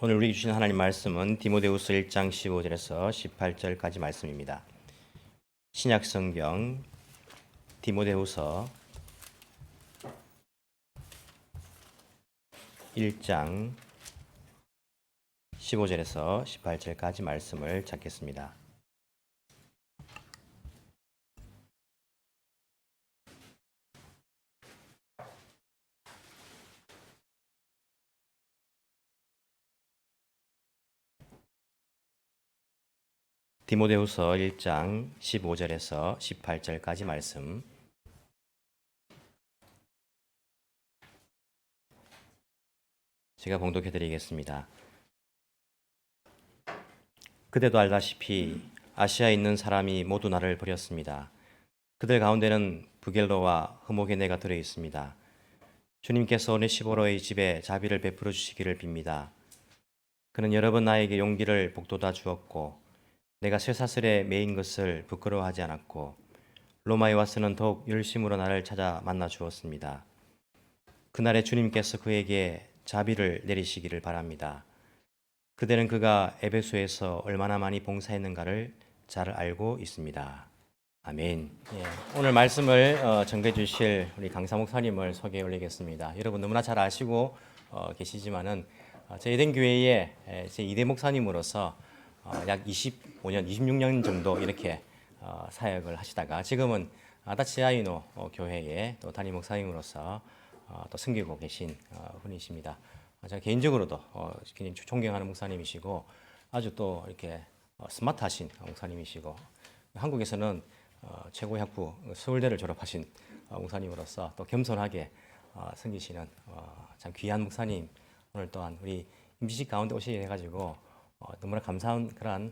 오늘 우리 주신 하나님 말씀은 디모데후서 1장 15절에서 18절까지 말씀입니다. 신약 성경 디모데후서 1장 15절에서 18절까지 말씀을 찾겠습니다. 디모데후서 1장 15절에서 18절까지 말씀. 제가 봉독해 드리겠습니다. 그대도 알다시피 아시아에 있는 사람이 모두 나를 버렸습니다. 그들 가운데는 부겔로와 흐모게네가 들어 있습니다. 주님께서 오네시보로의 집에 자비를 베풀어 주시기를 빕니다. 그는 여러 번 나에게 용기를 북돋아 주었고 내가 쇠사슬에 매인 것을 부끄러워하지 않았고 로마에 와서는 더욱 열심으로 나를 찾아 만나 주었습니다. 그날에 주님께서 그에게 자비를 내리시기를 바랍니다. 그대는 그가 에베소에서 얼마나 많이 봉사했는가를 잘 알고 있습니다. 아멘. 오늘 말씀을 전해 주실 우리 강사 목사님을 소개해 올리겠습니다. 여러분 너무나 잘 아시고 계시지만은 저희 에덴교회의 제 2대 목사님으로서 약 25년, 26년 정도 이렇게 사역을 하시다가 지금은 아다치아이노 교회의 또 담임 목사님으로서 또 섬기고 계신 분이십니다. 제가 개인적으로도 굉장히 존경하는 목사님이시고 아주 또 이렇게 스마트하신 목사님이시고 한국에서는 최고의 학부 서울대를 졸업하신 목사님으로서 또 겸손하게 섬기시는 참 귀한 목사님, 오늘 또한 우리 임시식 가운데 오시게 해가지고 너무나 감사한 그러한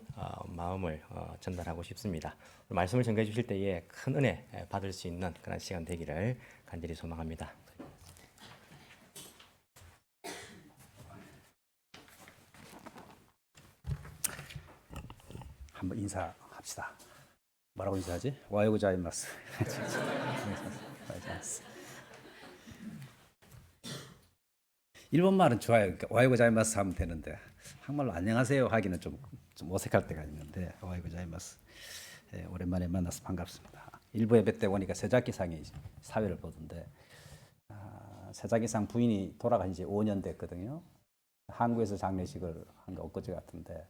마음을 전달하고 싶습니다. 말씀을 전해 주실 때에 큰 은혜 받을 수 있는 그런 시간 되기를 간절히 소망합니다. 한번 인사합시다. 뭐라고 인사하지? 와요 고자이마스. 일본 말은 좋아요. 그러니까 와요 고자이마스 하면 되는데 한국말로 안녕하세요 하기는 좀 어색할 때가 있는데 와요 고자이마스. 오랜만에 만나서 반갑습니다. 일부 예배 때 보니까 세자기상이 사회를 보던데 세자기상 부인이 돌아간 지 5년 됐거든요. 한국에서 장례식을 한 게 엊그제 같은데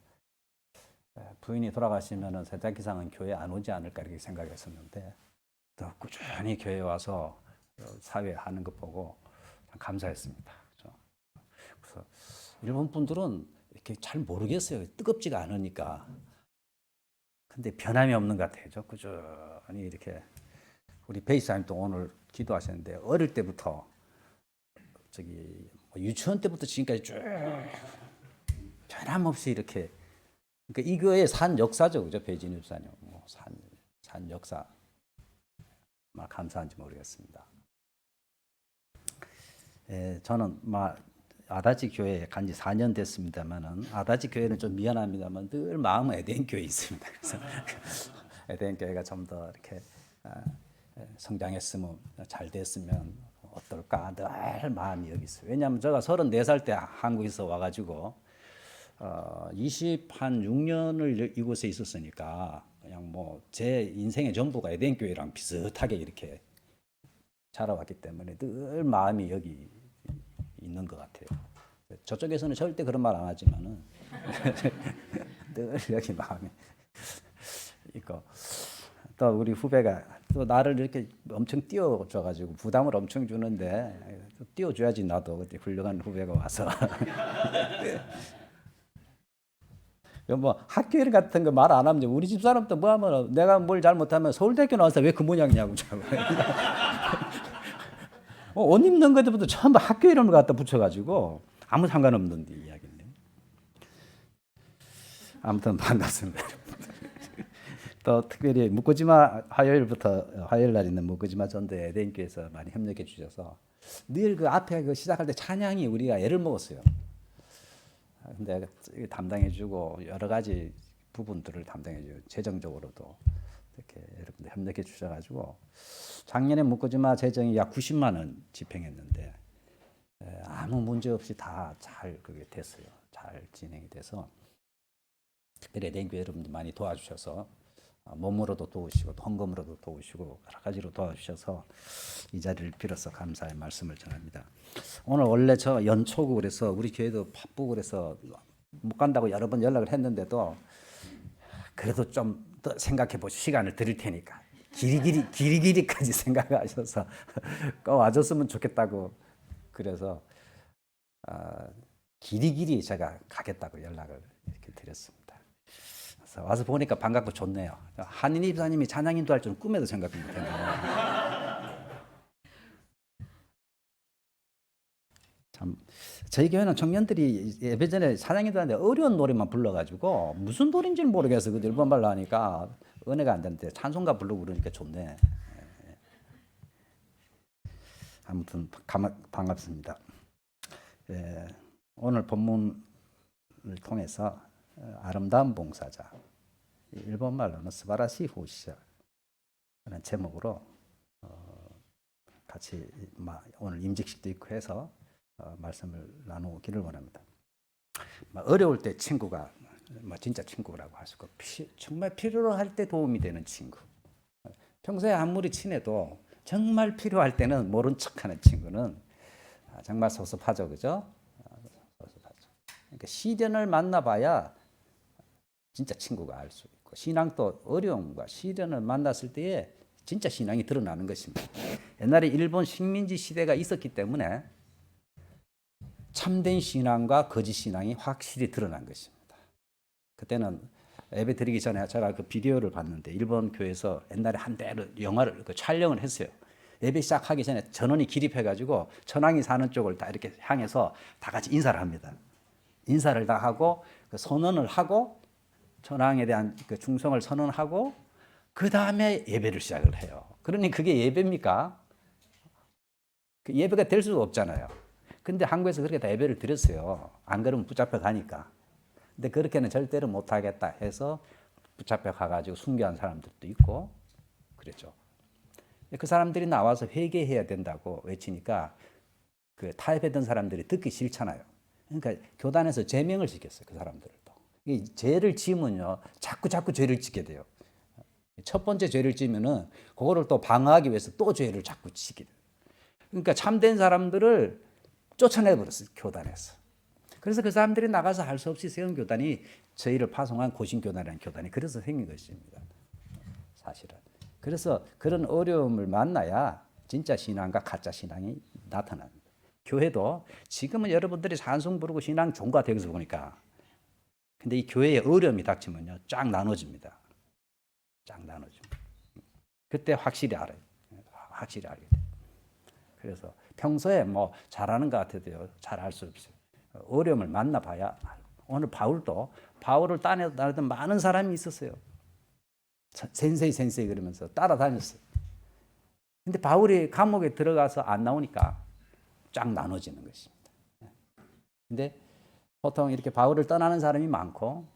부인이 돌아가시면은 세자기상은 교회 안 오지 않을까 이렇게 생각했었는데 또 꾸준히 교회 와서 사회 하는 것 보고 참 감사했습니다. 그래서 일본 분들은 이렇게 잘 모르겠어요. 뜨겁지가 않으니까. 근데 변함이 없는 것 같아요. 꾸준히 이렇게 우리 베이스님도 오늘 기도하셨는데 어릴 때부터 유치원 때부터 지금까지 쭉 변함없이 이렇게. 그러니까 이거의 산 역사죠, 그죠? 배진우 집사님, 산 역사. 막 감사한지 모르겠습니다. 저는 아다지 교회에 간 지 4년 됐습니다만은 아다지 교회는 좀 미안합니다만 늘 마음은 에덴 교회에 있습니다. 그래서 에덴 교회가 좀 더 이렇게 성장했으면 잘 됐으면 어떨까 늘 마음이 여기 있어요. 왜냐하면 제가 34살 때 한국에서 와가지고 26년을 이곳에 있었으니까 그냥 제 인생의 전부가 에덴 교회랑 비슷하게 이렇게 자라왔기 때문에 늘 마음이 여기 있는 것 같아요. 저쪽에서는 절대 그런 말 안 하지만은 늘 여기 마음이 있고 또 우리 후배가 또 나를 이렇게 엄청 띄워줘가지고 부담을 엄청 주는데 띄워줘야지 나도 그때 훌륭한 후배가 와서 학교 일 같은 거 말 안 하면 우리 집 사람도 뭐 하면 내가 뭘 잘못하면 서울대학교 나와서 왜 그 모양이냐고 옷 입는 것부터 전부 학교 이름을 갖다 붙여가지고 아무 상관없는 이야기인데 아무튼 반갑습니다. 또 특별히 묵고지마 화요일 날 있는 묵고지마 전도회 에덴교에서 많이 협력해 주셔서 늘 그 앞에 시작할 때 찬양이 우리가 애를 먹었어요. 근데 담당해주고 여러 가지 부분들을 담당해주고 재정적으로도 이렇게 여러분들 협력해 주셔가지고 작년에 묵고지마 재정이 약 90만 원 집행했는데 아무 문제 없이 다 잘 그게 됐어요. 잘 진행이 돼서 특별히 랭교 여러분들 많이 도와주셔서 몸으로도 도우시고 헌금으로도 도우시고 여러 가지로 도와주셔서 이 자리를 빌어서 감사의 말씀을 전합니다. 오늘 원래 저 연초고 그래서 우리 교회도 바쁘고 그래서 못 간다고 여러 번 연락을 했는데도 그래도 좀 더 생각해 보실 시간을 드릴 테니까 길이까지 생각하셔서 꼭 와줬으면 좋겠다고 그래서 길이 제가 가겠다고 연락을 이렇게 드렸습니다. 그래서 와서 보니까 반갑고 좋네요. 한인희 집사님이 찬양인도 할 줄은 꿈에도 생각 못했네요. 참 저희 교회는 청년들이 예배 전에 찬양인도 하는데 어려운 노래만 불러가지고 무슨 노래인지 모르겠어. 그 일본 말로 하니까 은혜가 안 되는데 찬송가 부르고 그러니까 좋네. 아무튼 반갑습니다. 오늘 본문을 통해서 아름다운 봉사자, 일본 말로는 스바라시 후시자라는 제목으로 같이 오늘 임직식도 있고 해서 말씀을 나누기를 원합니다. 어려울 때 친구가 진짜 친구라고 할 수 있고 정말 필요로 할 때 도움이 되는 친구. 평소에 아무리 친해도 정말 필요할 때는 모른 척하는 친구는 정말 섭섭하죠, 그죠? 섭섭하죠. 그러니까 시련을 만나봐야 진짜 친구가 알 수 있고 신앙도 어려움과 시련을 만났을 때에 진짜 신앙이 드러나는 것입니다. 옛날에 일본 식민지 시대가 있었기 때문에 참된 신앙과 거짓 신앙이 확실히 드러난 것입니다. 그때는 예배 드리기 전에 제가 그 비디오를 봤는데 일본 교회에서 옛날에 한대로 영화를 촬영을 했어요. 예배 시작하기 전에 전원이 기립해가지고 천황이 사는 쪽을 다 이렇게 향해서 다 같이 인사를 합니다. 인사를 다 하고 그 선언을 하고 천황에 대한 그 충성을 선언하고 그 다음에 예배를 시작을 해요. 그러니 그게 예배입니까? 그 예배가 될 수가 없잖아요. 근데 한국에서 그렇게 다 예배를 드렸어요. 안 그러면 붙잡혀 가니까. 근데 그렇게는 절대로 못하겠다 해서 붙잡혀 가가지고 순교한 사람들도 있고 그랬죠. 그 사람들이 나와서 회개해야 된다고 외치니까 그 타협했던 사람들이 듣기 싫잖아요. 그러니까 교단에서 제명을 시켰어요. 그 사람들도. 이 죄를 지으면요, 자꾸 죄를 짓게 돼요. 첫 번째 죄를 지으면은 그거를 또 방어하기 위해서 또 죄를 자꾸 지게 돼요. 그러니까 참된 사람들을 쫓아내 버렸어요, 교단에서. 그래서 그 사람들이 나가서 할 수 없이 세운 교단이 저희를 파송한 고신교단이라는 교단이 그래서 생긴 것입니다. 사실은. 그래서 그런 어려움을 만나야 진짜 신앙과 가짜 신앙이 나타납니다. 교회도 지금은 여러분들이 찬송 부르고 신앙 좋은 것 같아요. 여기서 보니까. 근데 이 교회에 어려움이 닥치면요, 쫙 나눠집니다. 쫙 나눠집니다. 그때 확실히 알아요. 확실히 알게 돼요. 그래서 평소에 뭐 잘하는 것 같아도요, 잘 알 수 없어요. 어려움을 만나봐야 오늘 바울도 바울을 따라다니던 많은 사람이 있었어요. 센세이 그러면서 따라다녔어요. 근데 바울이 감옥에 들어가서 안 나오니까 쫙 나눠지는 것입니다. 근데 보통 이렇게 바울을 떠나는 사람이 많고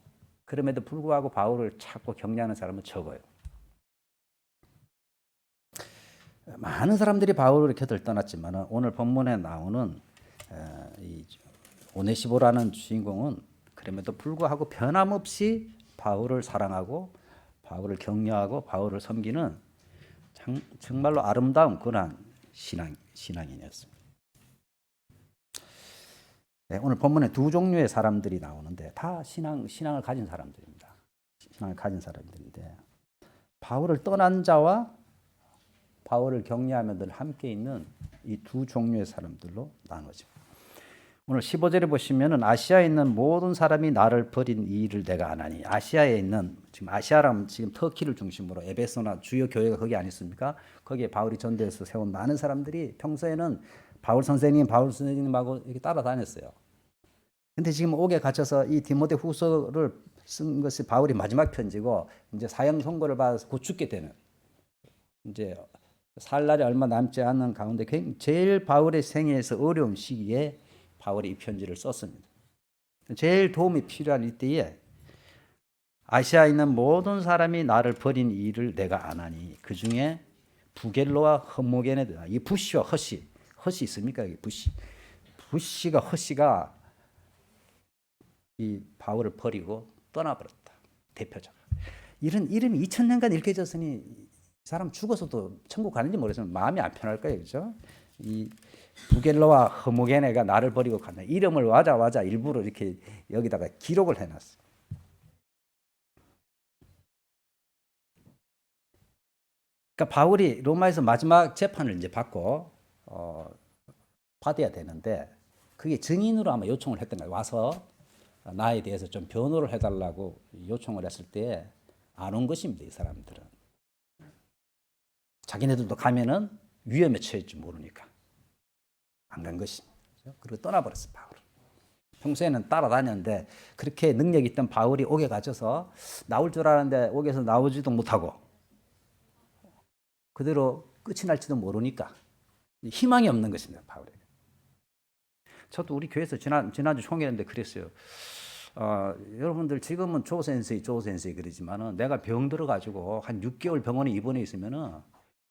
그럼에도 불구하고 바울을 찾고 격려하는 사람은 적어요. 많은 사람들이 바울을 곁을 떠났지만 오늘 본문에 나오는 이 오네시보라는 주인공은 그럼에도 불구하고 변함없이 바울을 사랑하고 바울을 격려하고 바울을 섬기는 정말로 아름다운 그런 신앙인이었습니다. 네, 오늘 본문에 두 종류의 사람들이 나오는데 다 신앙을 가진 사람들입니다. 신앙을 가진 사람들인데 바울을 떠난 자와 바울을 격려하며 늘 함께 있는 이 두 종류의 사람들로 나눠집니다. 오늘 15절에 보시면은 아시아에 있는 모든 사람이 나를 버린 이 일을 내가 안 하니. 아시아에 있는, 지금 아시아라면 지금 터키를 중심으로 에베소나 주요 교회가 거기 아니었습니까? 거기에 바울이 전도해서 세운 많은 사람들이 평소에는 바울 선생님하고 이렇게 따라다녔어요. 근데 지금 옥에 갇혀서 이 디모데 후서를 쓴 것이 바울이 마지막 편지고 이제 사형 선고를 받아서 곧 죽게 되는, 이제 살 날이 얼마 남지 않은 가운데 제일 바울의 생애에서 어려운 시기에 바울이 이 편지를 썼습니다. 제일 도움이 필요한 이때에 아시아에 있는 모든 사람이 나를 버린 이 일을 내가 안 하니 그 중에 부겔로와 허모게네, 이 부시와 허시 있습니까? 부시가 이 바울을 버리고 떠나버렸다. 대표자가. 이런 이름이 2000년간 읽혀졌으니 이 사람 죽어서도 천국 가는지 모르겠지만 마음이 안 편할 거예요. 그죠? 이 부겔로와 허모게네가 나를 버리고 갔다. 이름을 와자 일부러 이렇게 여기다가 기록을 해놨어요. 그러니까 바울이 로마에서 마지막 재판을 이제 받고 받아야 되는데 그게 증인으로 아마 요청을 했던 거예요. 와서 나에 대해서 좀 변호를 해달라고 요청을 했을 때 안 온 것입니다. 이 사람들은. 자기네들도 가면은 위험에 처할지 모르니까 안 간 것입니다. 그리고 떠나버렸어 바울은. 평소에는 따라다녔는데 그렇게 능력이 있던 바울이 옥에 갇혀서 나올 줄 알았는데 옥에서 나오지도 못하고 그대로 끝이 날지도 모르니까 희망이 없는 것입니다. 바울에게. 저도 우리 교회에서 지난주 총회했는데 그랬어요. 여러분들 지금은 조 센세이 그러지만은 내가 병 들어가지고 한 6개월 병원에 입원해 있으면은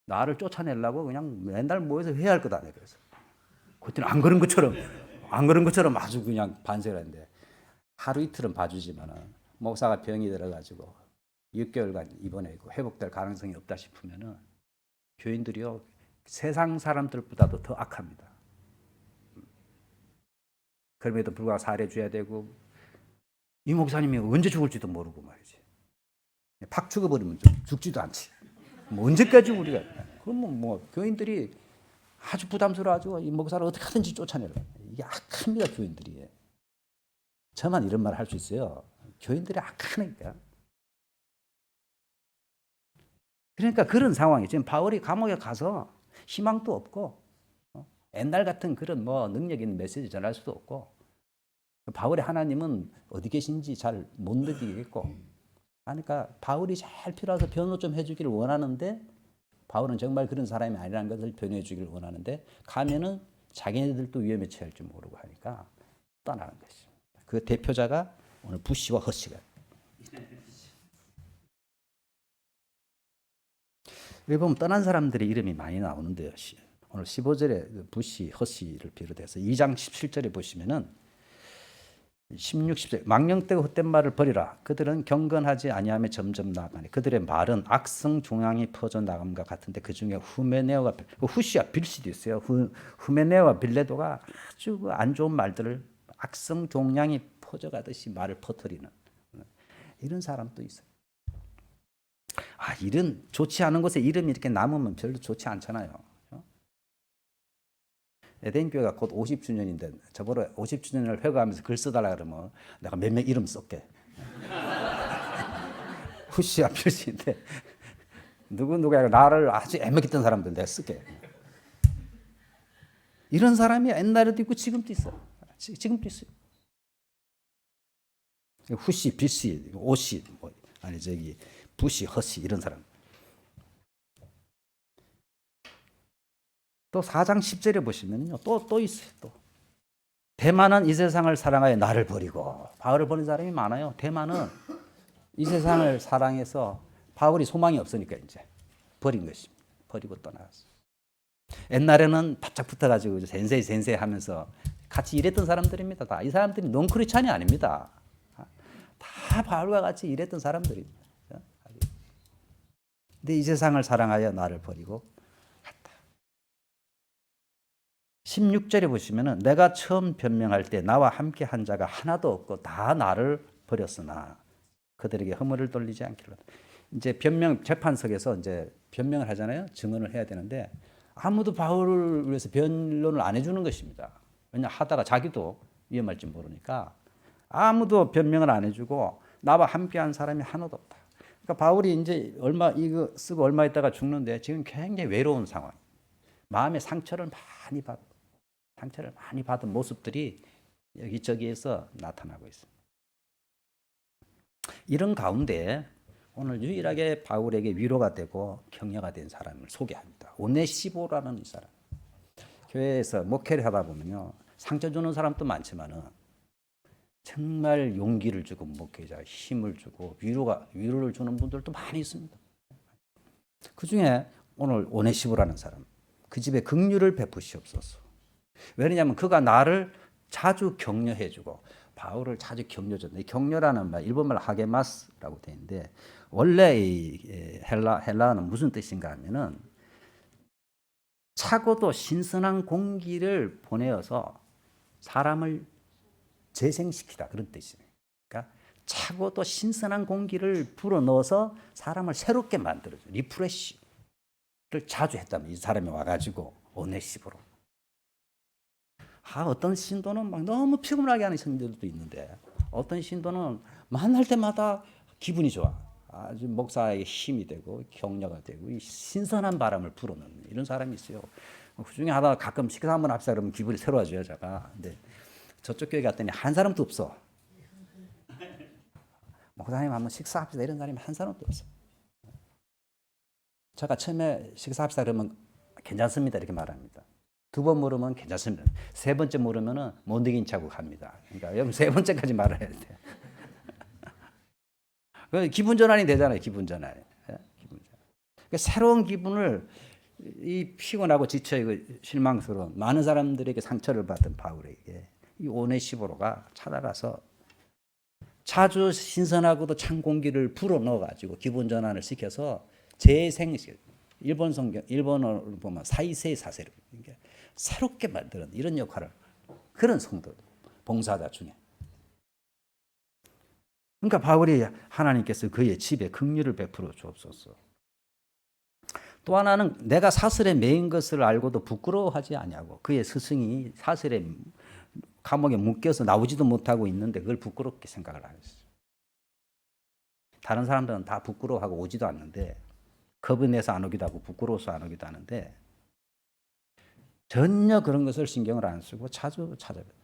나를 쫓아내려고 그냥 맨날 모여서 회의할 거다. 그래서 그때는 안 그런 것처럼 아주 그냥 반세를 했는데 하루 이틀은 봐주지만은 목사가 병이 들어가지고 6개월간 입원해 있고 회복될 가능성이 없다 싶으면은 교인들이요 세상 사람들보다도 더 악합니다. 그럼에도 불구하고 살해줘야 되고 이 목사님이 언제 죽을지도 모르고 말이지. 팍 죽어버리면 죽지도 않지. 뭐 언제까지 우리가 그러면 뭐 교인들이 아주 부담스러워하죠. 이 목사를 어떻게 하든지 쫓아내려. 이게 악합니다 교인들이. 저만 이런 말 할 수 있어요. 교인들이 악하니까. 그러니까 그런 상황이 지금 바울이 감옥에 가서 희망도 없고 옛날 같은 그런 뭐 능력 있는 메시지 전할 수도 없고 바울의 하나님은 어디 계신지 잘 못 느끼겠고 그러니까 바울이 잘 필요해서 변호 좀 해주기를 원하는데 바울은 정말 그런 사람이 아니라는 것을 변호해 주기를 원하는데 가면은 자기네들도 위험에 처할지 모르고 하니까 떠나는 것입니다. 그 대표자가 오늘 부시와 허시가 여기 보면 떠난 사람들의 이름이 많이 나오는데요. 오늘 15절에 부시, 허시를 비롯해서 2장 17절에 보시면은 16, 17절 망령되고 헛된 말을 버리라. 그들은 경건하지 아니하며 점점 나아가니 그들의 말은 악성 종양이 퍼져 나감과 같은데 그 중에 후메네오와 후시와 빌시도 있어요. 후메네오와 빌레도가 아주 안 좋은 말들을 악성 종양이 퍼져가듯이 말을 퍼뜨리는 이런 사람도 있어요. 이런 좋지 않은 곳에 이름이 이렇게 남으면 별로 좋지 않잖아요. 에덴교회가 곧 50주년인데 저번에 50주년을 회고하면서 글 써달라 그러면 내가 몇 명 이름 쓸게. 후시야 필시인데 누구누가 나를 아주 애먹했던 사람들 내가 쓸게. 이런 사람이 옛날에도 있고 지금도 있어. 지금도 있어요. 후시, 빌시, 오시, 부시, 허시 이런 사람. 또 4장 10절에 보시면요. 또 있어요. 또. 대만은 이 세상을 사랑하여 나를 버리고 바울을 버린 사람이 많아요. 대만은 이 세상을 사랑해서 바울이 소망이 없으니까 이제 버린 것입니다. 버리고 떠나갔어요. 옛날에는 바짝 붙어가지고 센세이 하면서 같이 일했던 사람들입니다. 다 이 사람들이 논크리스찬이 아닙니다. 다 바울과 같이 일했던 사람들입니다. 근데 이 세상을 사랑하여 나를 버리고 16절에 보시면은 내가 처음 변명할 때 나와 함께 한 자가 하나도 없고 다 나를 버렸으나 그들에게 허물을 돌리지 않기로. 이제 재판석에서 이제 변명을 하잖아요. 증언을 해야 되는데 아무도 바울을 위해서 변론을 안 해주는 것입니다. 왜냐 하다가 자기도 위험할지 모르니까 아무도 변명을 안 해주고 나와 함께 한 사람이 하나도 없다. 그러니까 바울이 이제 이거 쓰고 얼마 있다가 죽는데 지금 굉장히 외로운 상황. 마음의 상처를 많이 받은 모습들이 여기저기에서 나타나고 있습니다. 이런 가운데 오늘 유일하게 바울에게 위로가 되고 격려가 된 사람을 소개합니다. 오네시보라는 이 사람. 교회에서 목회를 하다 보면요. 상처 주는 사람도 많지만은 정말 용기를 주고 목회자 힘을 주고 위로를 주는 분들도 많이 있습니다. 그 중에 오늘 오네시보라는 사람. 그 집에 긍휼을 베푸시옵소서. 왜냐하면 그가 나를 자주 격려해주고 바울을 자주 격려줬는데, 이 격려라는 말 일본말 하게마스라고 되어 있는데, 원래 이 헬라어는 무슨 뜻인가 하면은 차고도 신선한 공기를 보내어서 사람을 재생시키다, 그런 뜻이에요. 그러니까 차고도 신선한 공기를 불어넣어서 사람을 새롭게 만들어줘, 리프레시를 자주 했다면, 이 사람이 와가지고 오네시보로. 어떤 신도는 막 너무 피곤하게 하는 신도들도 있는데, 어떤 신도는 만날 때마다 기분이 좋아. 아주 목사에게 힘이 되고 격려가 되고 이 신선한 바람을 불어넣는 이런 사람이 있어요. 그 중에 하다가 가끔 식사 한번 합시다 그러면 기분이 새로워져요, 제가. 근데 저쪽 교회 갔더니 한 사람도 없어. 목사님 한번 식사합시다 이런 사람이 한 사람도 없어. 제가 처음에 식사합시다 그러면 괜찮습니다 이렇게 말합니다. 두 번 물으면 괜찮습니다. 세 번째 물으면은 못 이긴 척하고 갑니다. 그러니까 여러분 세 번째까지 말을 해야 돼. 기분 전환이 되잖아요. 기분 전환. 기분 전환. 그러니까 새로운 기분을, 이 피곤하고 지쳐 있고 실망스러운 많은 사람들에게 상처를 받은 바울에게 이 오네시보로가 찾아가서 자주 신선하고도 찬 공기를 불어 넣어 가지고 기분 전환을 시켜서 재생시, 일본 성경 일본어로 보면 사이세이 사세로, 그러니까 새롭게 만드는 이런 역할을, 그런 성도 봉사자 중에. 그러니까 바울이 하나님께서 그의 집에 긍휼을 베풀어 주옵소서. 또 하나는 내가 사슬에 매인 것을 알고도 부끄러워하지 아니하고, 그의 스승이 사슬에 감옥에 묶여서 나오지도 못하고 있는데 그걸 부끄럽게 생각을 안 했어요. 다른 사람들은 다 부끄러워하고 오지도 않는데, 겁이 내서 안 오기도 하고 부끄러워서 안 오기도 하는데 전혀 그런 것을 신경을 안 쓰고 자주 찾아가요.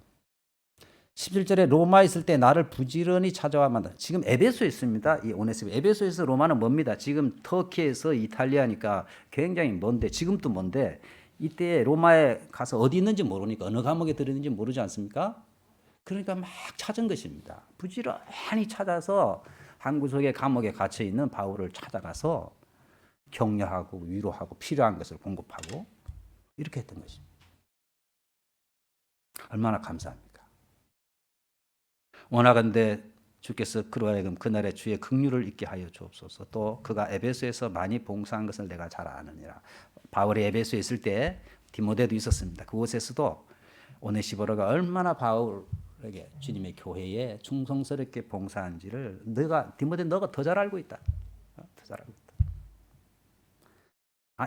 17절에 로마에 있을 때 나를 부지런히 찾아와 만다. 지금 에베소에 있습니다. 이 오네시모. 에베소에서 로마는 멉니다. 지금 터키에서 이탈리아니까 굉장히 먼데, 지금도 먼데, 이때 로마에 가서 어디 있는지 모르니까, 어느 감옥에 들어있는지 모르지 않습니까? 그러니까 막 찾은 것입니다. 부지런히 찾아서 한 구석의 감옥에 갇혀 있는 바울을 찾아가서 격려하고 위로하고 필요한 것을 공급하고 이렇게 했던 것입니다. 얼마나 감사합니까? 원하건대 주께서 그로 하여금 그날의 주의 긍휼을 잊게 하여 주옵소서. 또 그가 에베소에서 많이 봉사한 것을 내가 잘 아느니라. 바울이 에베소에 있을 때 디모데도 있었습니다. 그곳에서도 오네시보로가 얼마나 바울에게 주님의 교회에 충성스럽게 봉사한지를 디모데 너가 더 잘 알고 있다. 더 잘 알고 있다.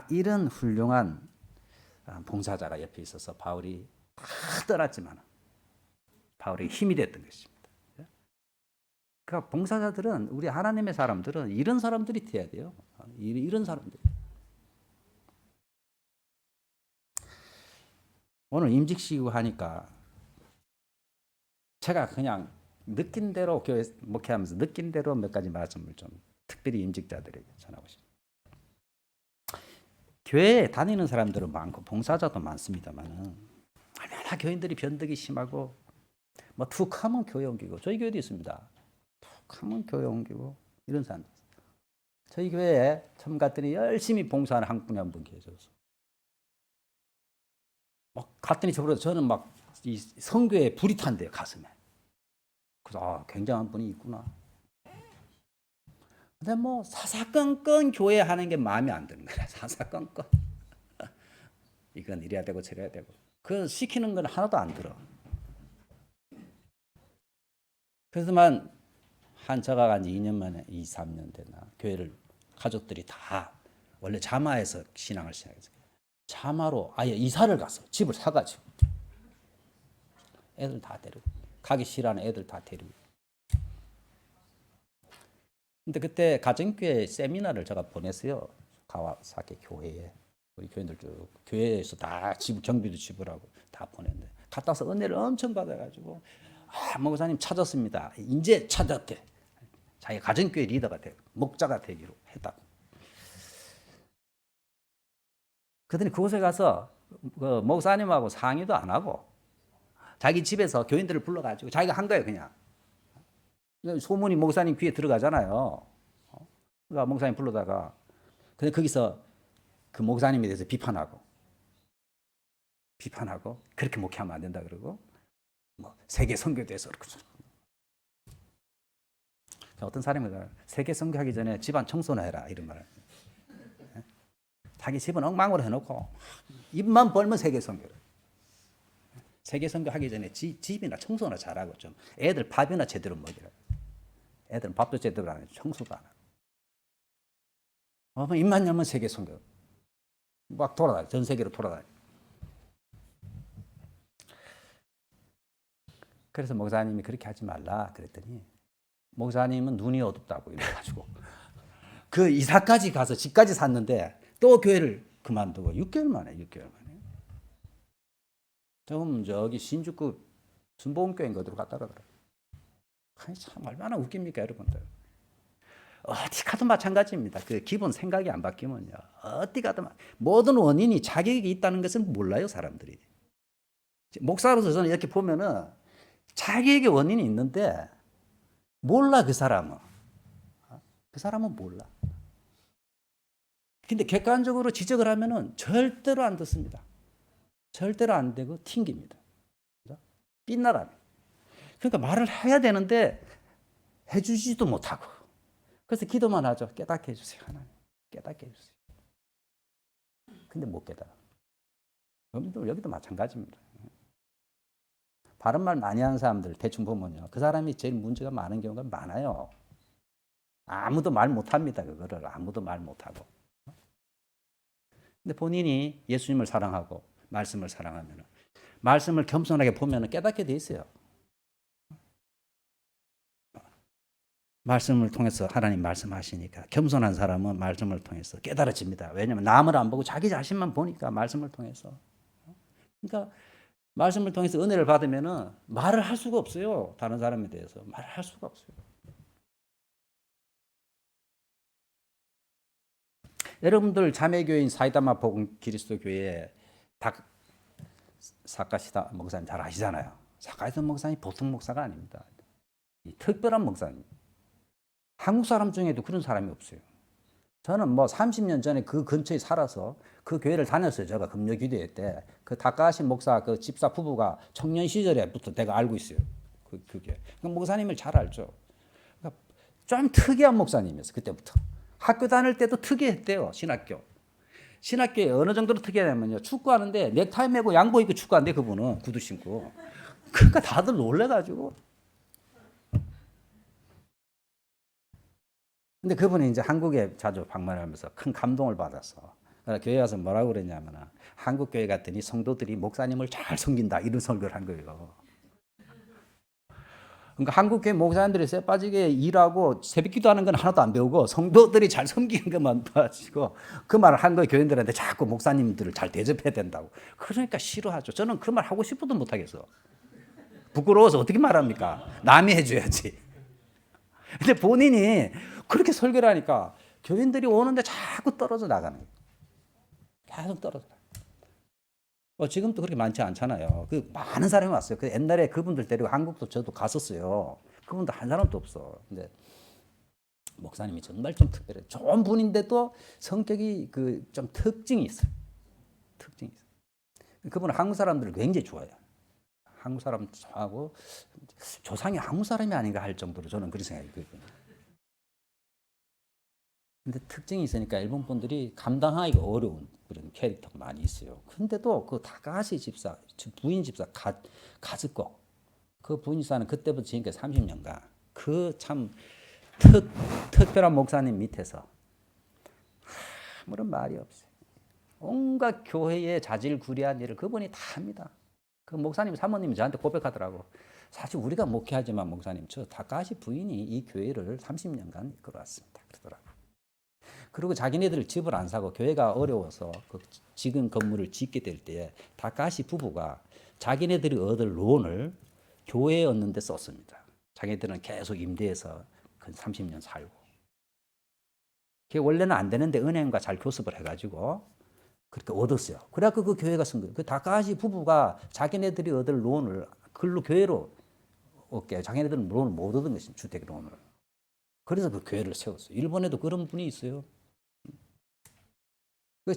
이런 훌륭한 봉사자가 옆에 있어서 바울이 다 떠났지만 바울에게 힘이 됐던 것입니다. 그러니까 봉사자들은, 우리 하나님의 사람들은 이런 사람들이 돼야 돼요. 이런 사람들. 오늘 임직식이고 하니까 제가 그냥 느낀 대로 교회 목회하면서 느낀 대로 몇 가지 말씀을 좀 특별히 임직자들에게 전하고 싶습니다. 교회에 다니는 사람들은 많고 봉사자도 많습니다만 얼마나 교인들이 변덕이 심하고 뭐 툭 하면 교회 옮기고, 저희 교회도 있습니다. 툭 하면 교회 옮기고 이런 사람들. 저희 교회에 처음 갔더니 열심히 봉사하는 한 분이 한 분 계셔서 막 갔더니 저는 막 이 성교에 불이 탄대요, 가슴에. 그래서 굉장한 분이 있구나. 근데 뭐 사사건건 교회 하는 게 마음에 안 드는 거야. 사사건건. 이건 이래야 되고 저래야 되고. 그 시키는 건 하나도 안 들어. 그래서만 제가 간 지 2년 만에 2, 3년 되나 교회를 가족들이 다 원래 자마에서 신앙을 시작했어요. 자마로 아예 이사를 가서 집을 사가지고 애들 다 데리고, 가기 싫어하는 애들 다 데리고. 근데 그때 가정교회 세미나를 제가 보냈어요. 가와사키 교회에. 우리 교인들 쭉 교회에서 다 경비도 지불하고 다 보냈는데, 갔다 와서 은혜를 엄청 받아가지고 목사님 찾았습니다. 이제 찾았대. 자기 가정교회 리더가 되고 목자가 되기로 했다고. 그러더니 그곳에 가서 그 목사님하고 상의도 안 하고 자기 집에서 교인들을 불러가지고 자기가 한 거예요, 그냥. 소문이 목사님 귀에 들어가잖아요. 그러니까 목사님 불러다가, 근데 거기서 그 목사님에 대해서 비판하고 그렇게 목회하면 안 된다 그러고, 뭐 세계 선교에 대해서 그렇게 어떤 사람이 세계 선교하기 전에 집안 청소나 해라 이런 말을. 자기 집은 엉망으로 해놓고 입만 벌면 세계 선교를. 세계 선교하기 전에 집이나 청소나 잘하고 좀 애들 밥이나 제대로 먹이라. 애들은 밥도 제대로 안 해, 청소도 안 하고. 입만 열면 세계 선교. 막 돌아다녀, 전 세계로 돌아다녀. 그래서 목사님이 그렇게 하지 말라 그랬더니 목사님은 눈이 어둡다고 이래가지고 그 이사까지 가서 집까지 샀는데 또 교회를 그만두고 6개월 만에. 좀 저기 신주구 순복음교회인 거 갔다 그러더라고요. 참 얼마나 웃깁니까 여러분들. 어디 가도 마찬가지입니다. 그 기본 생각이 안 바뀌면요. 어디 가도 모든 원인이 자격이 있다는 것을 몰라요 사람들이. 목사로서 저는 이렇게 보면은 자기에게 원인이 있는데 몰라 그 사람은. 그 사람은 몰라. 근데 객관적으로 지적을 하면은 절대로 안 듣습니다. 절대로 안 되고 튕깁니다. 삔나랍니다. 그러니까 말을 해야 되는데 해주지도 못하고. 그래서 기도만 하죠. 깨닫게 해주세요. 하나님. 깨닫게 해주세요. 근데 못 깨달아. 여기도 마찬가지입니다. 바른 말 많이 하는 사람들 대충 보면요. 그 사람이 제일 문제가 많은 경우가 많아요. 아무도 말 못합니다. 그거를 아무도 말 못하고. 근데 본인이 예수님을 사랑하고 말씀을 사랑하면 말씀을 겸손하게 보면 깨닫게 돼 있어요. 말씀을 통해서 하나님 말씀하시니까 겸손한 사람은 말씀을 통해서 깨달아집니다. 왜냐하면 남을 안 보고 자기 자신만 보니까 말씀을 통해서. 그러니까 말씀을 통해서 은혜를 받으면 말을 할 수가 없어요. 다른 사람에 대해서 말을 할 수가 없어요. 여러분들 자매교회인 사이다마 복음 그리스도교회 사카시다 목사님 잘 아시잖아요. 사카시다 목사님 보통 목사가 아닙니다. 특별한 목사님. 한국 사람 중에도 그런 사람이 없어요. 저는 30년 전에 그 근처에 살아서 그 교회를 다녔어요. 제가 금요기도회 때. 그 다카시 목사 그 집사 부부가 청년 시절에부터 내가 알고 있어요. 그게. 그 목사님을 잘 알죠. 그러니까 좀 특이한 목사님이었어요. 그때부터. 학교 다닐 때도 특이했대요. 신학교에 어느 정도로 특이하냐면요. 축구하는데 넥타이 메고 양복 입고 축구하는데 그분은 구두 신고. 그러니까 다들 놀래가지고. 근데 그분이 이제 한국에 자주 방문하면서 큰 감동을 받았어. 교회 와서 뭐라고 그랬냐면 한국 교회 갔더니 성도들이 목사님을 잘 섬긴다 이런 설교를 한 거예요. 그러니까 한국 교회 목사님들이 쇠 빠지게 일하고 새벽기도 하는 건 하나도 안 배우고 성도들이 잘 섬기는 것만 봐가지고 그 말을 한 거예요. 교인들한테 자꾸 목사님들을 잘 대접해야 된다고. 그러니까 싫어하죠. 저는 그 말 하고 싶어도 못 하겠어. 부끄러워서 어떻게 말합니까? 남이 해줘야지. 근데 본인이 그렇게 설교를 하니까 교인들이 오는데 자꾸 떨어져 나가는 거예요. 계속 떨어져. 지금도 그렇게 많지 않잖아요. 그 많은 사람이 왔어요. 그 옛날에 그분들 데리고 한국도 저도 갔었어요. 그분들 한 사람도 없어. 근데 목사님이 정말 좀 특별해. 좋은 분인데도 성격이 그 좀 특징이 있어요. 특징이 있어요. 그분은 한국 사람들을 굉장히 좋아해요. 한국 사람 좋아하고 조상이 한국 사람이 아닌가 할 정도로 저는 그렇게 생각해요. 근데 특징이 있으니까 일본 분들이 감당하기가 어려운 그런 캐릭터가 많이 있어요. 근데도 그 다카시 집사, 부인 집사 가즈코, 그 부인 집사는 그때부터 지금까지 30년간 그 참 특별한 목사님 밑에서 아무런 말이 없어요. 온갖 교회의 자질구레한 일을 그분이 다 합니다. 그 목사님 사모님이 저한테 고백하더라고. 사실 우리가 목회하지만 목사님 저 다카시 부인이 이 교회를 30년간 이끌어왔습니다. 그러더라고. 그리고 자기네들 집을 안 사고 교회가 어려워서 그 지금 건물을 짓게 될 때에 다카시 부부가 자기네들이 얻을 론을 교회에 얻는 데 썼습니다. 자기네들은 계속 임대해서 30년 살고. 그게 원래는 안 되는데 은행과 잘 교섭을 해가지고 그렇게 얻었어요. 그래갖고 그 교회가 쓴 거예요. 그 다카시 부부가 자기네들이 얻을 론을 글로 교회로 얻게 자기네들은 론을 못 얻은 것입니다. 주택 론을. 그래서 그 교회를 세웠어요. 일본에도 그런 분이 있어요.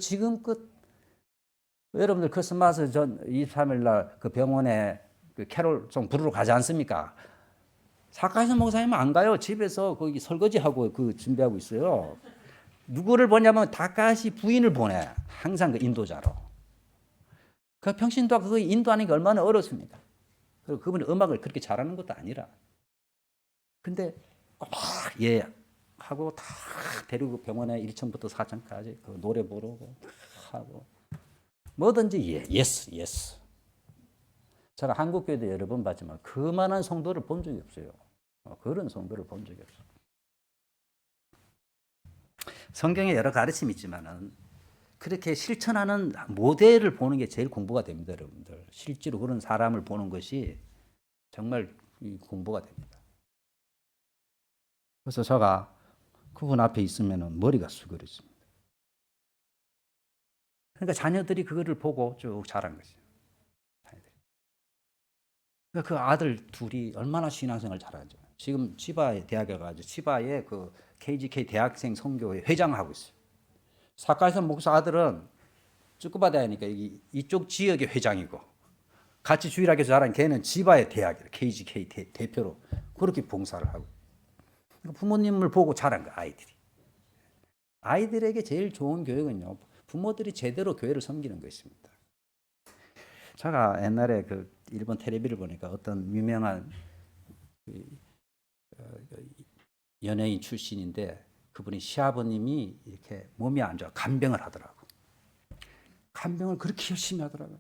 지금껏 여러분들 크리스마스 전 23일 날 그 병원에 그 캐롤송 부르러 가지 않습니까? 사카이선 목사님은 안 가요. 집에서 거기 설거지하고 그 준비하고 있어요. 누구를 보냐면 다카시 부인을 보내. 항상 그 인도자로. 그 평신도가 그 인도하는 게 얼마나 어렵습니까? 그리고 그분이 음악을 그렇게 잘하는 것도 아니라. 근데 막 예 하고 다 데리고 병원에 1층부터 4층까지 그 노래 부르고 하고 뭐든지 예, 예스. 제가 한국 교회도 여러 번 봤지만 그만한 성도를 본 적이 없어요. 그런 성도를 본 적이 없어요. 성경에 여러 가르침이 있지만은 그렇게 실천하는 모델을 보는 게 제일 공부가 됩니다, 여러분들. 실제로 그런 사람을 보는 것이 정말 공부가 됩니다. 그래서 제가 그분 앞에 있으면 머리가 수그러집니다. 그러니까 자녀들이 그거를 보고 쭉 자란 거죠. 그러니까 그 아들 둘이 얼마나 신앙생활 잘하죠. 지금 치바에 대학에 가가지고 치바의 그 KGK 대학생 선교회 회장하고 있어요. 사카이선 목사 아들은 쭈꾸바다니까 이쪽 지역의 회장이고 같이 주일학교 자란 걔는 지바의 대학이라 KGK 대표로 그렇게 봉사를 하고. 그러니까 부모님을 보고 자란 거야 아이들이. 아이들에게 제일 좋은 교육은요 부모들이 제대로 교회를 섬기는 것입니다. 제가 옛날에 그 일본 텔레비를 보니까 어떤 유명한 연예인 출신인데 그분이 시아버님이 이렇게 몸이 안 좋아 간병을 하더라고. 간병을 그렇게 열심히 하더라고요.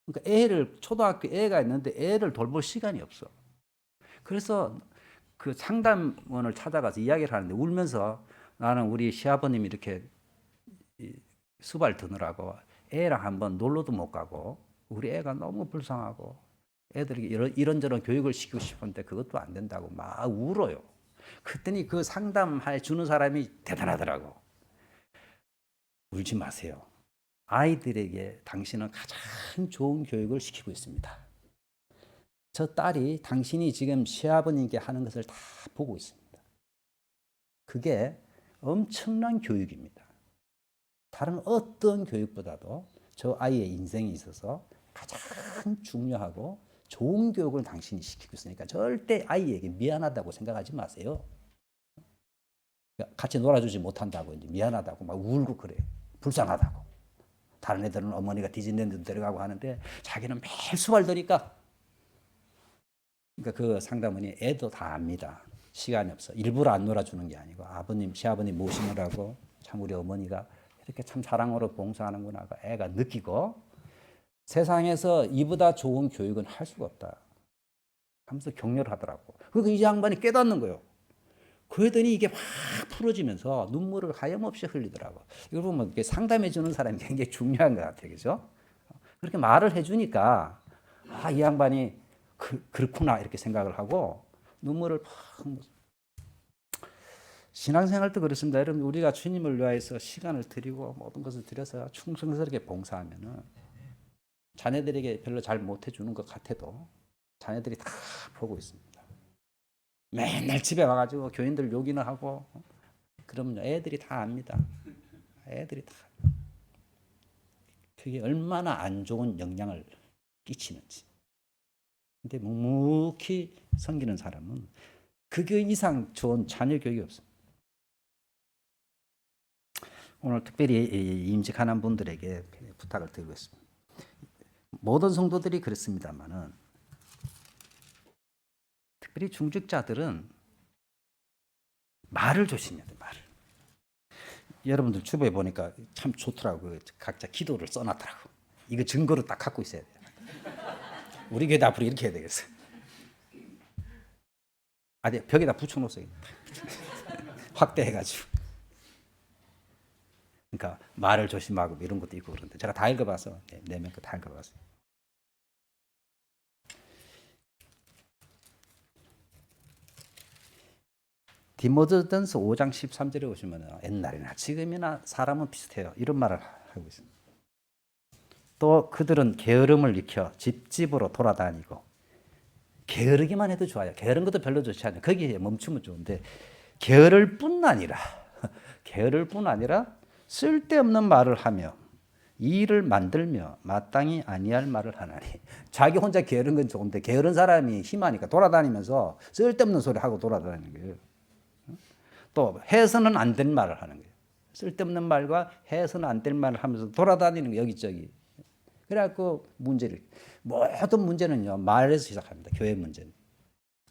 그러니까 애를 초등학교 애가 있는데 애를 돌볼 시간이 없어. 그래서 그 상담원을 찾아가서 이야기를 하는데 울면서 나는 우리 시아버님이 이렇게 수발 드느라고 애랑 한번 놀러도 못 가고 우리 애가 너무 불쌍하고 애들이 이런저런 교육을 시키고 싶은데 그것도 안 된다고 막 울어요. 그랬더니 그 상담해 주는 사람이 대단하더라고. 울지 마세요. 아이들에게 당신은 가장 좋은 교육을 시키고 있습니다. 저 딸이 당신이 지금 시아버님께 하는 것을 다 보고 있습니다. 그게 엄청난 교육입니다. 다른 어떤 교육보다도 저 아이의 인생에 있어서 가장 중요하고 좋은 교육을 당신이 시키고 있으니까 절대 아이에게 미안하다고 생각하지 마세요. 같이 놀아주지 못한다고 이제 미안하다고 막 울고 그래요. 불쌍하다고. 다른 애들은 어머니가 디즈니랜드 데려가고 하는데 자기는 매일 수발더니까 그러니까 그 상담원이 애도 다 압니다. 시간이 없어. 일부러 안 놀아주는 게 아니고 아버님, 시아버님 모시느라고 참 우리 어머니가 이렇게 참 사랑으로 봉사하는구나. 애가 느끼고 세상에서 이보다 좋은 교육은 할 수가 없다 하면서 격려를 하더라고. 그러니까 이 양반이 깨닫는 거예요. 그러더니 이게 막 풀어지면서 눈물을 하염없이 흘리더라고. 이걸 보면 상담해 주는 사람이 굉장히 중요한 것 같아요. 그죠? 그렇게 말을 해주니까 아, 이 양반이 그렇구나 이렇게 생각을 하고 눈물을 팍. 신앙생활도 그렇습니다. 여러분 우리가 주님을 위하여서 시간을 드리고 모든 것을 드려서 충성스럽게 봉사하면은 자녀들에게 별로 잘 못해주는 것 같아도 자녀들이 다 보고 있습니다. 맨날 집에 와가지고 교인들 욕이나 하고 그러면 애들이 다 압니다. 애들이 다. 그게 얼마나 안 좋은 영향을 끼치는지. 근데 묵묵히 섬기는 사람은 그 이상 좋은 자녀 교육이 없습니다. 오늘 특별히 임직하는 분들에게 부탁을 드리고 있습니다. 모든 성도들이 그렇습니다만은 특별히 중직자들은 말을 조심해야 돼요. 말을. 여러분들 주부에 보니까 참 좋더라고요. 각자 기도를 써놨더라고. 이거 증거로 딱 갖고 있어야 돼요. 우리 교회도 앞으로 이렇게 해야 되겠어요. 아니 벽에다 붙여놓으세요. 확대해가지고. 그러니까 말을 조심하고 이런 것도 있고 그런데 제가 다 읽어봐서 네 명 거 다 읽어봤어요. 디모데전서 5장 13절에 보시면 옛날이나 지금이나 사람은 비슷해요. 이런 말을 하고 있습니다. 또 그들은 게으름을 익혀 집집으로 돌아다니고 게으르기만 해도 좋아요. 게으른 것도 별로 좋지 않아요. 거기에 멈추면 좋은데 게으를 뿐 아니라 쓸데없는 말을 하며 일을 만들며 마땅히 아니할 말을 하나니. 자기 혼자 게으른 건 좋은데 게으른 사람이 심하니까 돌아다니면서 쓸데없는 소리 하고 돌아다니는 거예요. 또 해서는 안 될 말을 하는 거예요. 쓸데없는 말과 해서는 안 될 말을 하면서 돌아다니는 거 여기저기. 그래갖고 모든 문제는요 말에서 시작합니다. 교회 문제는.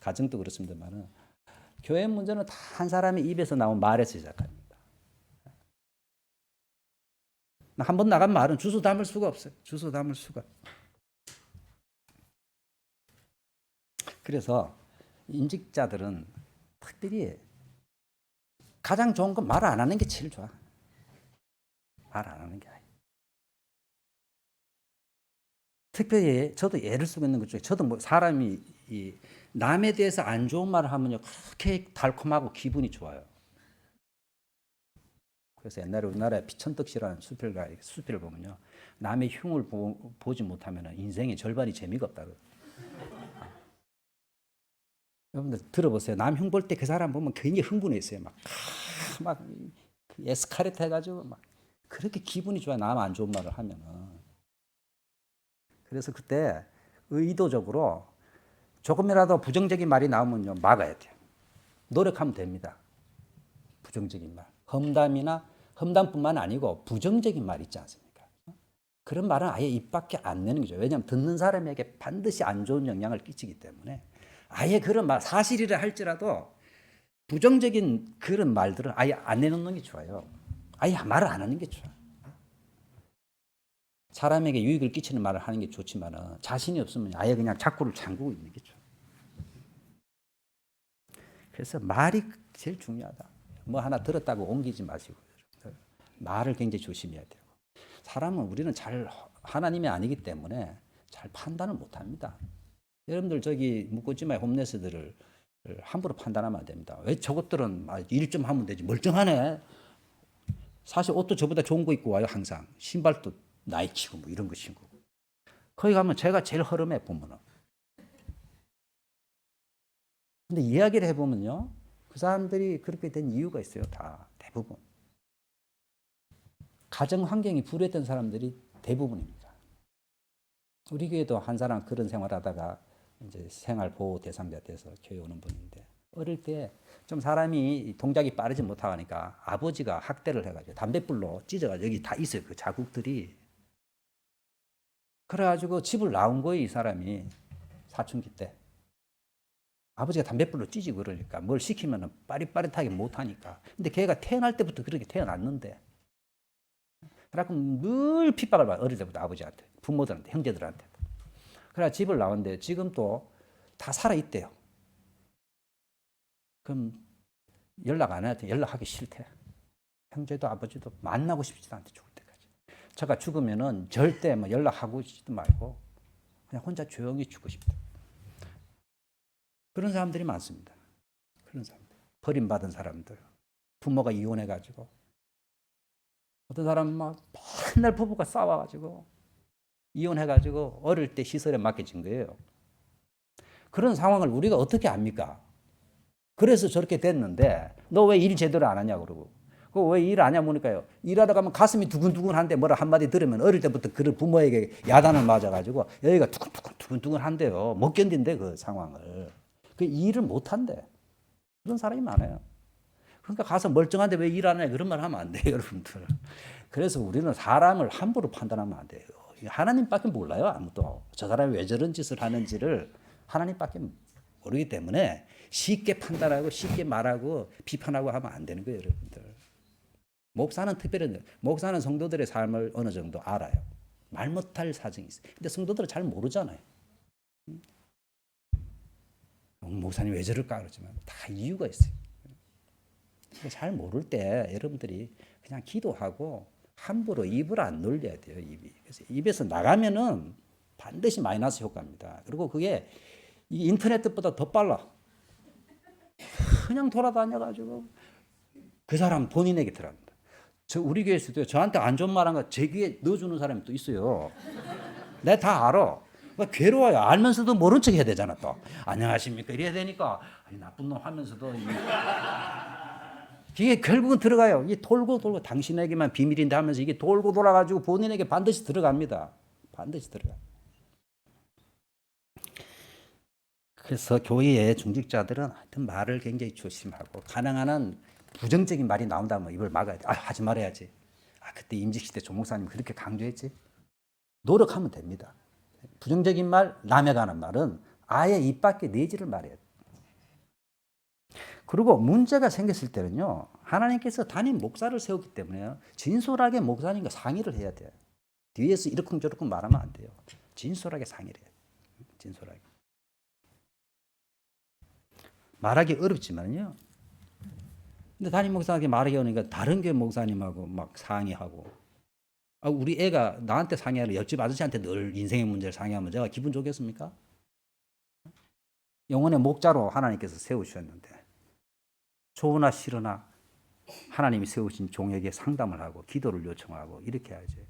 가정도 그렇습니다만은 교회 문제는 다 한 사람의 입에서 나온 말에서 시작합니다. 한 번 나간 말은 주워 담을 수가 없어요. 주워 담을 수가. 그래서 임직자들은 특별히 가장 좋은 건 말 안 하는 게 제일 좋아. 말 안 하는 게 아니에요. 특별히 저도 예를 쓰고 있는 것 중에 저도 뭐 사람이 남에 대해서 안 좋은 말을 하면요 그렇게 달콤하고 기분이 좋아요. 그래서 옛날에 우리나라에 피천덕씨라는 수필을 보면요 남의 흉을 보지 못하면 인생의 절반이 재미가 없다고. 여러분들 들어보세요. 남 흉 볼 때 그 사람 보면 굉장히 흥분해 있어요. 막 에스카레이트 해가지고 막 그렇게 기분이 좋아요. 남 안 좋은 말을 하면은. 그래서 그때 의도적으로 조금이라도 부정적인 말이 나오면요 막아야 돼요. 노력하면 됩니다. 부정적인 말, 험담뿐만 아니고 부정적인 말 있지 않습니까? 그런 말은 아예 입 밖에 안 내는 거죠. 왜냐하면 듣는 사람에게 반드시 안 좋은 영향을 끼치기 때문에 아예 그런 말 사실이라 할지라도 부정적인 그런 말들은 아예 안 내놓는 게 좋아요. 아예 말을 안 하는 게 좋아요. 사람에게 유익을 끼치는 말을 하는 게 좋지만 자신이 없으면 아예 그냥 자꾸를 잠그고 있는 게 좋아요. 그래서 말이 제일 중요하다. 뭐 하나 들었다고 옮기지 마시고 말을 굉장히 조심해야 되고 사람은 우리는 잘 하나님이 아니기 때문에 잘 판단을 못합니다. 여러분들 저기 묻고지마의 홈레스들을 함부로 판단하면 안 됩니다. 왜 저것들은 일 좀 하면 되지 멀쩡하네. 사실 옷도 저보다 좋은 거 입고 와요. 항상 신발도 나이키고 뭐 이런 거 신고. 거기 가면 제가 제일 허름해 보면은. 근데 이야기를 해보면요 그 사람들이 그렇게 된 이유가 있어요. 다 대부분 가정 환경이 불우했던 사람들이 대부분입니다. 우리 교회도 한 사람 그런 생활하다가 이제 생활 보호 대상자 돼서 교회 오는 분인데 어릴 때 좀 사람이 동작이 빠르지 못하니까 아버지가 학대를 해가지고 담뱃불로 찢어가지고 여기 다 있어요. 그 자국들이. 그래가지고 집을 나온 거예요. 이 사람이 사춘기 때. 아버지가 담뱃불로 찢고 그러니까 뭘 시키면 빠릿빠릿하게 못하니까. 근데 걔가 태어날 때부터 그렇게 태어났는데. 그래갖고 늘 핍박을 받아. 어릴 때부터 아버지한테, 부모들한테, 형제들한테. 그래 집을 나왔는데 지금 또 다 살아있대요. 그럼 연락 안 해도 연락하기 싫대. 형제도 아버지도 만나고 싶지도 않대. 죽을 때까지. 제가 죽으면은 절대 뭐 연락하고 싶지도 말고 그냥 혼자 조용히 죽고 싶다. 그런 사람들이 많습니다. 그런 사람들. 버림받은 사람들. 부모가 이혼해가지고. 어떤 사람은 막 맨날 부부가 싸워가지고 이혼해가지고 어릴 때 시설에 맡겨진 거예요. 그런 상황을 우리가 어떻게 압니까? 그래서 저렇게 됐는데 너 왜 일 제대로 안 하냐 그러고 그 왜 일 안 하냐 보니까요. 일하다 가면 가슴이 두근두근한데 뭐라 한마디 들으면 어릴 때부터 그런 부모에게 야단을 맞아가지고 여기가 두근두근한데요. 못 견딘대 그 상황을. 그 일을 못 한대. 그런 사람이 많아요. 그러니까 가서 멀쩡한데 왜 일 안 해? 그런 말 하면 안 돼요, 여러분들. 그래서 우리는 사람을 함부로 판단하면 안 돼요. 하나님밖에 몰라요, 아무도. 저 사람이 왜 저런 짓을 하는지를 하나님밖에 모르기 때문에 쉽게 판단하고 쉽게 말하고 비판하고 하면 안 되는 거예요, 여러분들. 목사는 특별히 목사는 성도들의 삶을 어느 정도 알아요. 말 못할 사정이 있어요. 근데 성도들은 잘 모르잖아요. 목사님 왜 저럴까 그러지만 다 이유가 있어요. 잘 모를 때 여러분들이 그냥 기도하고 함부로 입을 안 놀려야 돼요. 그래서 입에서 나가면은 반드시 마이너스 효과입니다. 그리고 그게 이 인터넷보다 더 빨라. 그냥 돌아다녀가지고 그 사람 본인에게 들어갑니다. 우리 교회에서도 저한테 안 좋은 말 한 거 제 귀에 넣어주는 사람이 또 있어요. 내가 다 알아. 괴로워요. 알면서도 모른 척 해야 되잖아 또. 안녕하십니까 이래야 되니까 아니, 나쁜 놈 하면서도 이게 결국은 들어가요. 이게 돌고 돌고 당신에게만 비밀인데 하면서 이게 돌고 돌아가지고 본인에게 반드시 들어갑니다. 반드시 들어가. 그래서 교회의 중직자들은 하여튼 말을 굉장히 조심하고 가능한 한 부정적인 말이 나온다면 입을 막아야 돼. 아, 하지 말아야지. 아, 그때 임직시대 조목사님 그렇게 강조했지. 노력하면 됩니다. 부정적인 말, 남에 관한 말은 아예 입 밖에 내지를 말해야 돼. 그리고 문제가 생겼을 때는요, 하나님께서 담임 목사를 세웠기 때문에 진솔하게 목사님과 상의를 해야 돼요. 뒤에서 이러쿵저러쿵 말하면 안 돼요. 진솔하게 상의를 해야 돼요. 진솔하게. 말하기 어렵지만요. 근데 담임 목사에게 말하기 어려우니까 다른 교회 목사님하고 막 상의하고, 아, 우리 애가 나한테 상의하려 옆집 아저씨한테 늘 인생의 문제를 상의하면 제가 기분 좋겠습니까? 영혼의 목자로 하나님께서 세우셨는데 좋으나 싫으나 하나님이 세우신 종에게 상담을 하고 기도를 요청하고 이렇게 해야지.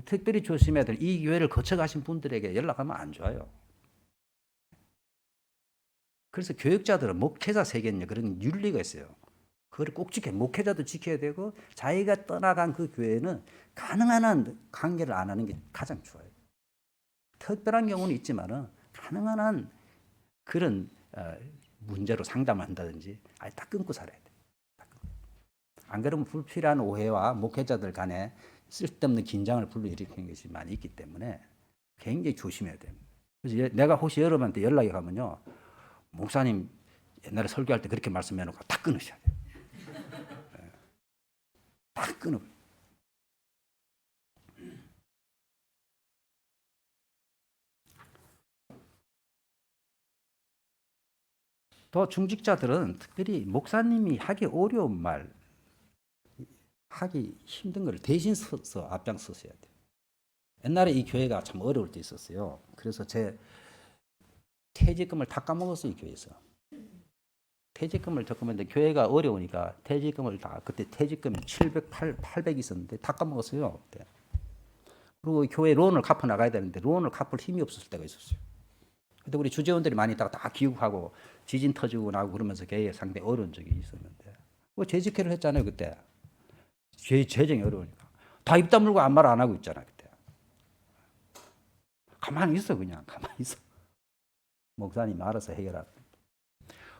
특별히 조심해야 될 이 교회를 거쳐가신 분들에게 연락하면 안 좋아요. 그래서 교육자들은 목회자 세계는 그런 윤리가 있어요. 그걸 꼭 지켜, 목회자도 지켜야 되고 자기가 떠나간 그 교회는 가능한 한 관계를 안 하는 게 가장 좋아요. 특별한 경우는 있지만은 가능한 한 그런 문제로 상담을 한다든지 아예 딱 끊고 살아야 돼. 안 그러면 불필요한 오해와 목회자들 간에 쓸데없는 긴장을 불러일으키는 것이 많이 있기 때문에 굉장히 조심해야 돼요. 그래서 내가 혹시 여러분한테 연락이 가면요, 목사님 옛날에 설교할 때 그렇게 말씀해놓고 다 끊으셔야 돼요. 다 끊어. 또 중직자들은 특별히 목사님이 하기 어려운 말, 하기 힘든 걸 대신 서서 앞장서셔야 돼요. 옛날에 이 교회가 참 어려울 때 있었어요. 그래서 제 퇴직금을 다 까먹었어요, 이 교회에서. 퇴직금을 적금했는데 교회가 어려우니까 퇴직금을 다, 그때 퇴직금이 700, 800 있었는데 다 까먹었어요. 그때. 그리고 교회 론을 갚아 나가야 되는데 론을 갚을 힘이 없었을 때가 있었어요. 그때 우리 주재원들이 많이 있다가 다 귀국하고 지진 터지고 나고 그러면서 교회에 상당히 어려운 적이 있었는데 뭐 재직회를 했잖아요, 그때. 재정이 어려우니까. 다 입 다물고 아무 말 안 하고 있잖아, 그때. 가만히 있어, 그냥. 가만히 있어. 목사님 알아서 해결하고.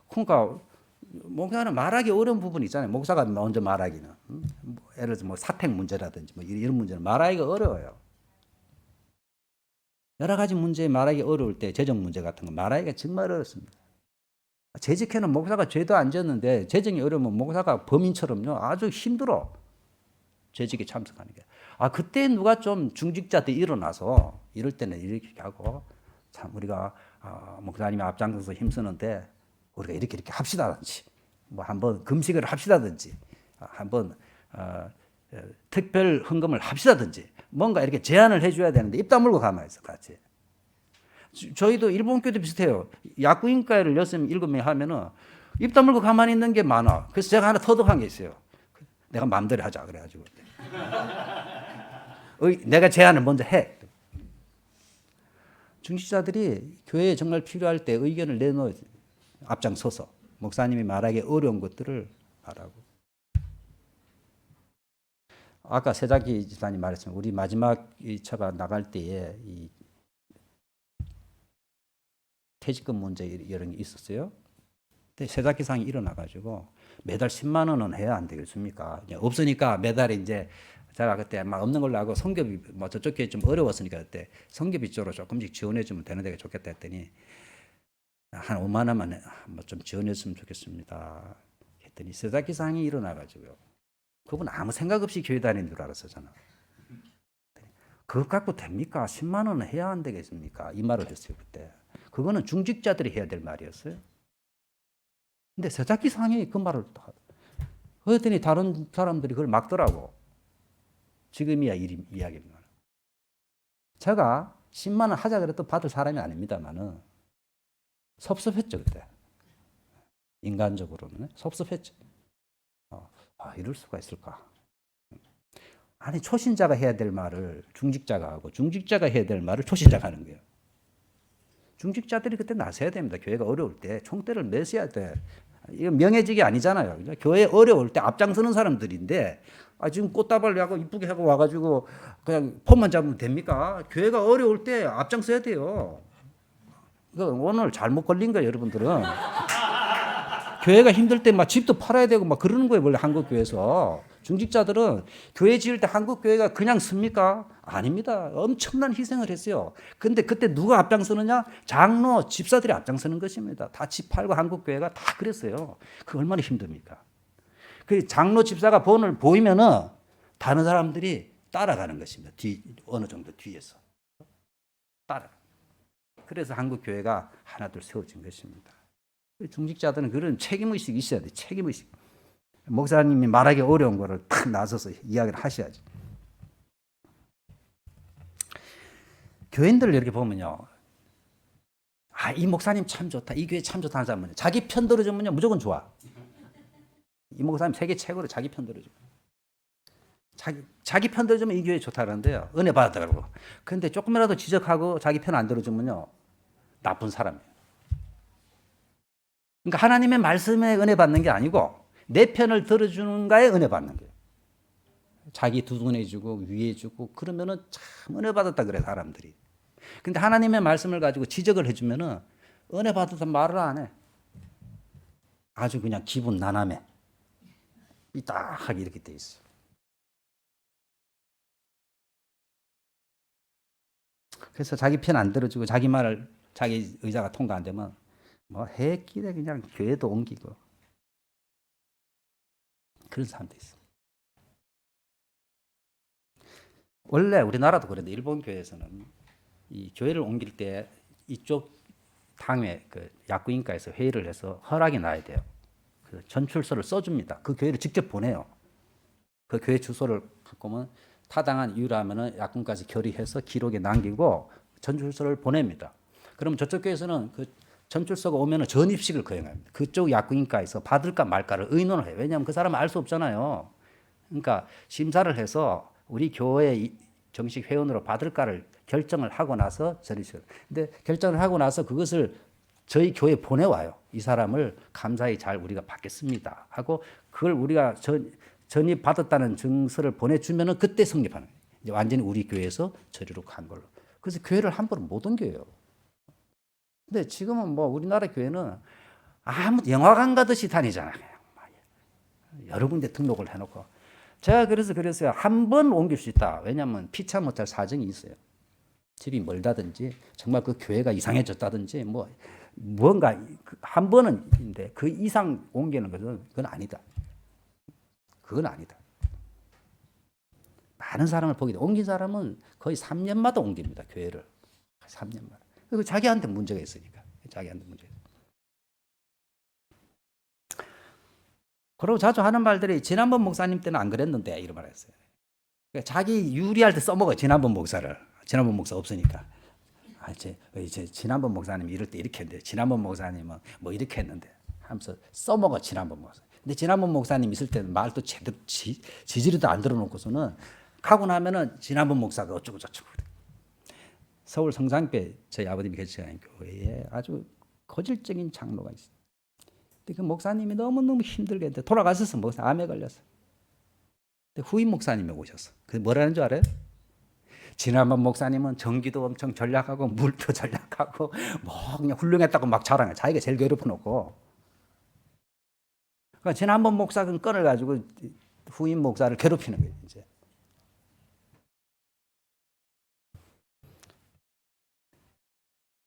그러니까 목사는 말하기 어려운 부분이 있잖아요. 목사가 먼저 말하기는. 예를 들어서 뭐 사택 문제라든지 뭐 이런 문제는 말하기가 어려워요. 여러 가지 문제 말하기 어려울 때 재정 문제 같은 거 말하기가 정말 어렵습니다. 재직회는 목사가 죄도 안 졌는데 재정이 어려우면 목사가 범인처럼요 아주 힘들어. 재직에 참석하는 게. 아, 그때 누가 좀 중직자들 일어나서 이럴 때는 이렇게 하고 참 우리가 목사님이 앞장서서 힘쓰는데 우리가 이렇게 합시다든지 뭐 한번 금식을 합시다든지 한번 특별 헌금을 합시다든지 뭔가 이렇게 제안을 해줘야 되는데 입 다물고 가만히 있어 같이. 저희도 일본 교도 비슷해요. 약구인과를 6, 7명 하면은 입 다물고 가만히 있는 게 많아. 그래서 제가 하나 터득한 게 있어요. 내가 마음대로 하자 그래가지고 내가 제안을 먼저 해. 중직자들이 교회에 정말 필요할 때 의견을 내놓아 앞장서서 목사님이 말하기 어려운 것들을 말하고. 아까 세자기 지사님 말했지만 우리 마지막 차가 나갈 때에 이 퇴직금 문제 이런 게 있었어요. 근데 세자기상이 일어나가지고 매달 10만 원은 해야 안 되겠습니까? 이제 없으니까 매달 이제 제가 그때 막 없는 걸로 하고 성교비 뭐 저쪽 교회 좀 어려웠으니까 그때 성교비 쪽으로 조금씩 지원해주면 되는 데가 좋겠다 했더니 한 5만 원만 뭐 좀 지원했으면 좋겠습니다. 했더니 세자기상이 일어나가지고요. 그분 아무 생각 없이 교회 다니는 줄 알았어요, 저는. 그것 갖고 됩니까? 10만 원은 해야 안 되겠습니까? 이 말을 했어요, 그때. 그거는 중직자들이 해야 될 말이었어요. 근데 세자기상이 그 말을 그랬더니 다른 사람들이 그걸 막더라고. 지금이야 이야기입니다. 제가 10만 원 하자 그래도 받을 사람이 아닙니다만은 섭섭했죠, 그때. 인간적으로는 섭섭했죠. 이럴 수가 있을까? 아니, 초신자가 해야 될 말을 중직자가 하고 중직자가 해야 될 말을 초신자가 하는 거예요. 중직자들이 그때 나서야 됩니다. 교회가 어려울 때 총대를 메서야 돼. 이거 명예직이 아니잖아요. 교회 어려울 때 앞장서는 사람들인데 지금 꽃다발 하고 이쁘게 하고 와가지고 그냥 폰만 잡으면 됩니까? 교회가 어려울 때 앞장서야 돼요. 오늘 잘못 걸린 거예요, 여러분들은. 교회가 힘들 때 막 집도 팔아야 되고 막 그러는 거예요, 원래 한국 교회에서. 중직자들은 교회 지을 때 한국 교회가 그냥 씁니까? 아닙니다. 엄청난 희생을 했어요. 근데 그때 누가 앞장서느냐? 장로, 집사들이 앞장서는 것입니다. 다 집 팔고 한국 교회가 다 그랬어요. 그 얼마나 힘듭니까? 그 장로 집사가 본을 보이면은 다른 사람들이 따라가는 것입니다. 어느 정도 뒤에서 따라. 그래서 한국 교회가 하나둘 세워진 것입니다. 중직자들은 그런 책임의식이 있어야 돼. 책임의식. 목사님이 말하기 어려운 거를 탁 나서서 이야기를 하셔야지. 교인들 이렇게 보면요. 이 목사님 참 좋다. 이 교회 참 좋다 하는 사람은 자기 편 들어주면요. 무조건 좋아. 이 목사님 세계 최고로 자기 편 들어줘. 자기 편 들어주면 이 교회 좋다 그러는데요. 은혜 받았다 그러고. 근데 조금이라도 지적하고 자기 편 안 들어주면요. 나쁜 사람이에요. 그러니까 하나님의 말씀에 은혜 받는 게 아니고 내 편을 들어주는가에 은혜 받는 거예요. 자기 두둔해주고 위해주고 그러면은 참 은혜 받았다 그래 사람들이. 근데 하나님의 말씀을 가지고 지적을 해주면은 은혜 받았다 말을 안 해. 아주 그냥 기분 나남해. 삐딱하게 이렇게 돼 있어요. 그래서 자기 편 안 들어주고 자기 말을 자기 의사가 통과 안 되면 뭐 해끼래 그냥 교회도 옮기고 그런 사람도 있어. 원래 우리나라도 그런데 일본 교회에서는 이 교회를 옮길 때 이쪽 당회 그 약구인가에서 회의를 해서 허락이 나야 돼요. 그 전출서를 써줍니다. 그 교회를 직접 보내요. 그 교회 주소를 바꾸면 타당한 이유라면은 약군까지 결의해서 기록에 남기고 전출서를 보냅니다. 그럼 저쪽 교회에서는 그 전출서가 오면은 전입식을 거행합니다. 그쪽 약국인가에서 받을까 말까를 의논을 해요. 왜냐하면 그 사람은 알 수 없잖아요. 그러니까 심사를 해서 우리 교회 정식 회원으로 받을까를 결정을 하고 나서 전입식을. 근데 결정을 하고 나서 그것을 저희 교회에 보내와요. 이 사람을 감사히 잘 우리가 받겠습니다 하고 그걸 우리가 전입 받았다는 증서를 보내주면은 그때 성립하는 거예요. 이제 완전히 우리 교회에서 저리로 간 걸로. 그래서 교회를 함부로 못 옮겨요. 근데 지금은 뭐 우리나라 교회는 아무 영화관 가듯이 다니잖아요. 여러 군데 등록을 해놓고. 제가 그래서 한 번 옮길 수 있다. 왜냐하면 피차 못할 사정이 있어요. 집이 멀다든지 정말 그 교회가 이상해졌다든지 뭐 뭔가 한 번은인데 그 이상 옮기는 것은 그건 아니다. 그건 아니다. 많은 사람을 보게 돼. 옮긴 사람은 거의 3년마다 옮깁니다. 교회를. 3년마다. 그리고 자기한테 문제가 있으니까. 자기한테 문제가 있으니까. 그리고 자주 하는 말들이 지난번 목사님 때는 안 그랬는데 이런 말 했어요. 그러니까 자기 유리할 때 써먹어요. 지난번 목사를. 지난번 목사 없으니까. 이제 지난번 목사님이 이럴 때 이렇게 했는데 지난번 목사님은 뭐 이렇게 했는데 하면서 써먹어 지난번 목사. 근데 지난번 목사님 있을 때는 말도 제대로 지지리도 안 들어놓고서는 가고 나면은 지난번 목사가 어쩌고 저쩌고. 서울 성산교회 저희 아버님이 개척한 교회에 아주 거질적인 장로가 있어요. 근데 그 목사님이 너무너무 힘들게 했는데 돌아가셨어. 목사 암에 걸렸어. 근데 후임 목사님이 오셨어. 그 뭐라는 줄 알아요? 지난번 목사님은 전기도 엄청 전략하고 물도 전략하고 뭐 그냥 훌륭했다고 막 자랑해. 자기가 제일 괴롭혀놓고. 그러니까 지난번 목사는 건을 가지고 후임 목사를 괴롭히는 거예요. 이제.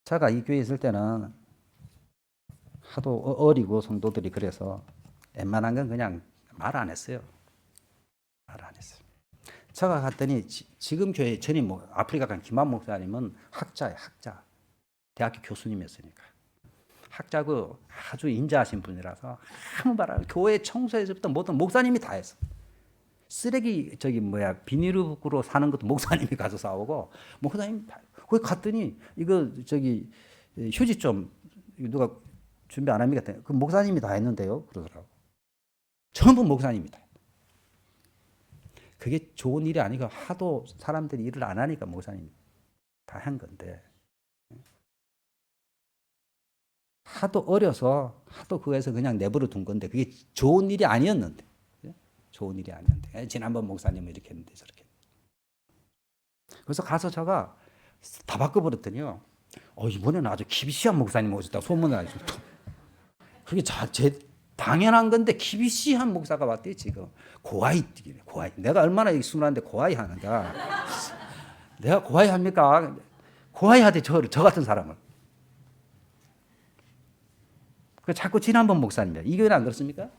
제가 이 교회에 있을 때는 하도 어리고 성도들이 그래서 웬만한 건 그냥 말 안 했어요. 말 안 했어요. 제가 갔더니 지금 교회 전임 아프리카 간 김한 목사님은 학자예요. 학자. 대학교 교수님이었으니까. 학자고 아주 인자하신 분이라서 아무 말 안 하고 교회 청소에서부터 모든 목사님이 다 했어. 쓰레기 비닐으로 사는 것도 목사님이 가서 싸우고 목사님 거기 갔더니 이거 휴지 좀 누가 준비 안 합니까? 그 목사님이 다 했는데요. 그러더라고. 전부 목사님이 다. 그게 좋은 일이 아니고 하도 사람들이 일을 안 하니까 목사님이 다 한 건데 하도 어려서 하도 그거에서 그냥 내버려 둔 건데 그게 좋은 일이 아니었는데 좋은 일이 아니었는데 지난번 목사님은 이렇게 했는데 저렇게 그래서 가서 제가 다 바꿔버렸더니요 이번에는 아주 기비시한 목사님 오셨다 소문을 아주 그게 제 당연한 건데 기비시한 목사가 왔대요 지금 고아이 내가 얼마나 순한데 고아이 하는가 내가 고아이 합니까 고아이 하대 저 같은 사람을 그 자꾸 지난번 목사님이야 이 교회는 안 그렇습니까?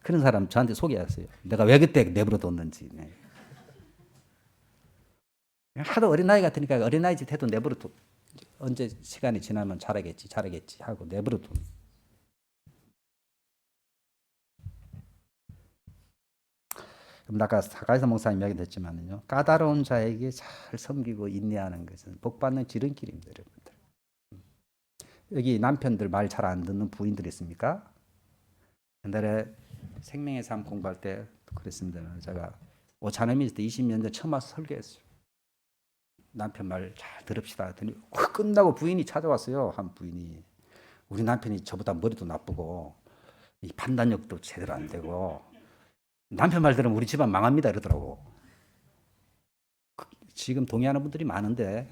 그런 사람 저한테 소개했어요. 내가 왜 그때 내버려 뒀는지. 네. 하도 어린아이 같으니까 어린아이 짓 해도 내버려 둬. 언제 시간이 지나면 잘하겠지 하고 내버려 둔. 그럼 아까 사가이사 목사님 이야기도 했지만요. 까다로운 자에게 잘 섬기고 인내하는 것은 복받는 지름길입니다. 여러분들. 여기 남편들 말 잘 안 듣는 부인들 있습니까? 옛날에 생명의 삶 공부할 때 그랬습니다. 제가 오차남이 있을 때 20년 전 처음 와서 설교했어요. 남편 말 잘 들읍시다 했더니 끝나고 부인이 찾아왔어요. 한 부인이 우리 남편이 저보다 머리도 나쁘고 이 판단력도 제대로 안 되고 남편 말 들으면 우리 집안 망합니다 이러더라고. 지금 동의하는 분들이 많은데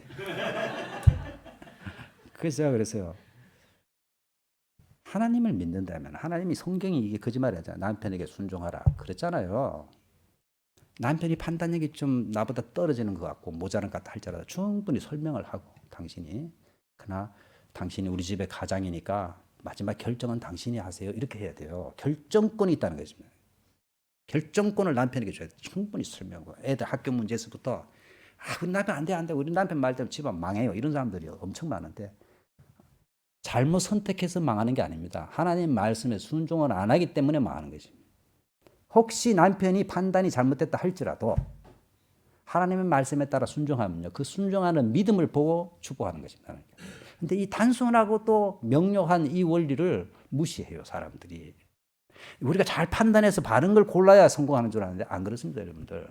그래서 제가 그랬어요. 하나님을 믿는다면 하나님이 성경이 이게 거짓말이잖아요. 남편에게 순종하라 그랬잖아요. 남편이 판단력이 좀 나보다 떨어지는 것 같고 모자란 것 같다 할지라도 충분히 설명을 하고 당신이 그러나 당신이 우리 집의 가장이니까 마지막 결정은 당신이 하세요. 이렇게 해야 돼요. 결정권이 있다는 것입니다. 결정권을 남편에게 줘야 돼요. 충분히 설명하고 애들 학교 문제에서부터 우리 남편 안 돼. 우리 남편 말 때문에 집안 망해요. 이런 사람들이 엄청 많은데 잘못 선택해서 망하는 게 아닙니다. 하나님 말씀에 순종을 안 하기 때문에 망하는 것입니다. 혹시 남편이 판단이 잘못됐다 할지라도 하나님의 말씀에 따라 순종하면요. 그 순종하는 믿음을 보고 축복하는 것입니다. 그런데 이 단순하고 또 명료한 이 원리를 무시해요. 사람들이. 우리가 잘 판단해서 바른 걸 골라야 성공하는 줄 아는데 안 그렇습니다. 여러분들.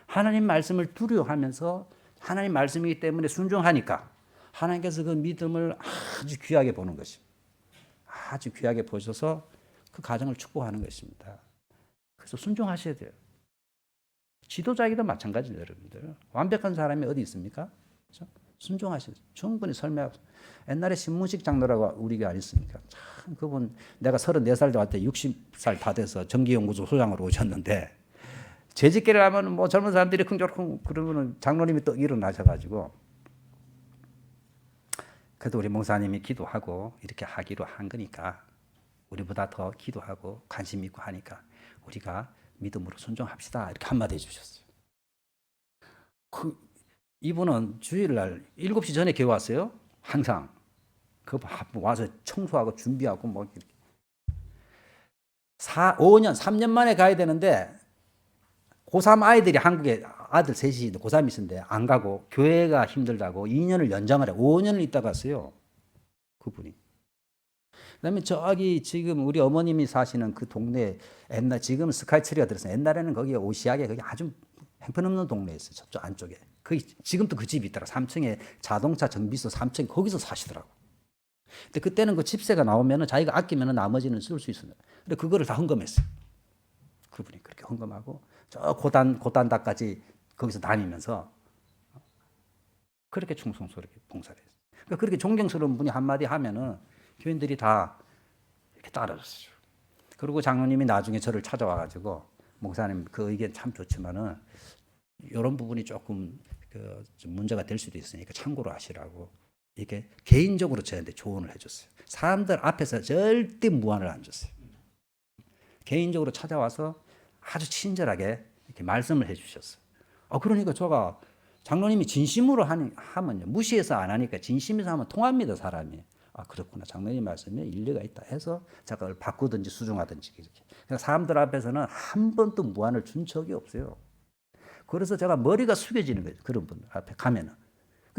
하나님 말씀을 두려워하면서 하나님 말씀이기 때문에 순종하니까 하나님께서 그 믿음을 아주 귀하게 보는 것입니다. 아주 귀하게 보셔서 그 가정을 축복하는 것입니다. 그래서 순종하셔야 돼요. 지도자에게도 마찬가지예요, 여러분들. 완벽한 사람이 어디 있습니까? 그렇죠? 순종하셔야 돼요. 충분히 설명하고. 옛날에 신문식 장로라고 우리가 안 있습니까? 참 그분 내가 34살 때 왔을 때 60살 다 돼서 정기연구소 소장으로 오셨는데 재직기를 하면 뭐 젊은 사람들이 쿵조쿵 그러면은 장로님이 또 일어나셔가지고 그래도 우리 목사님이 기도하고 이렇게 하기로 한 거니까 우리보다 더 기도하고 관심 있고 하니까 우리가 믿음으로 순종합시다. 이렇게 한마디 해주셨어요. 이분은 주일날 7시 전에 교회 왔어요. 항상. 와서 청소하고 준비하고 뭐 이렇게. 5년, 3년 만에 가야 되는데 고3 아이들이 한국에 아들 셋이 고3이 있었는데 안 가고 교회가 힘들다고 2년을 연장을 해 5년을 있다 갔어요. 그분이. 그다음에 저기 지금 우리 어머님이 사시는 그 동네 옛날 지금 스카이트리가 들었어요. 옛날에는 거기 오시하게 거기 아주 형편없는 동네였어요. 저쪽 안쪽에. 지금도 그 집이 있더라. 3층에 자동차 정비소 3층 거기서 사시더라고. 근데 그때는 그 집세가 나오면은 자기가 아끼면은 나머지는 쓸 수 있습니다. 근데 그거를 다 헌금했어요. 그분이 그렇게 헌금하고 저 고단다까지 거기서 다니면서 그렇게 충성스럽게 봉사를 했어요. 그러니까 그렇게 존경스러운 분이 한마디 하면은 교인들이 다 이렇게 따라줬어요. 그리고 장로님이 나중에 저를 찾아와가지고 목사님 그 의견 참 좋지만은 이런 부분이 조금 좀 문제가 될 수도 있으니까 참고로 하시라고 이렇게 개인적으로 저한테 조언을 해줬어요. 사람들 앞에서 절대 무안을 안 줬어요. 개인적으로 찾아와서 아주 친절하게 이렇게 말씀을 해주셨어요. 그러니까 제가 장로님이 진심으로 하면요 무시해서 안 하니까 진심에서 하면 통합니다 사람이. 그렇구나 장로님 말씀에 일리가 있다 해서 제가 그걸 바꾸든지 수정하든지 이렇게. 그러니까 사람들 앞에서는 한 번도 무안을 준 적이 없어요. 그래서 제가 머리가 숙여지는 거예요. 그런 분들 앞에 가면은.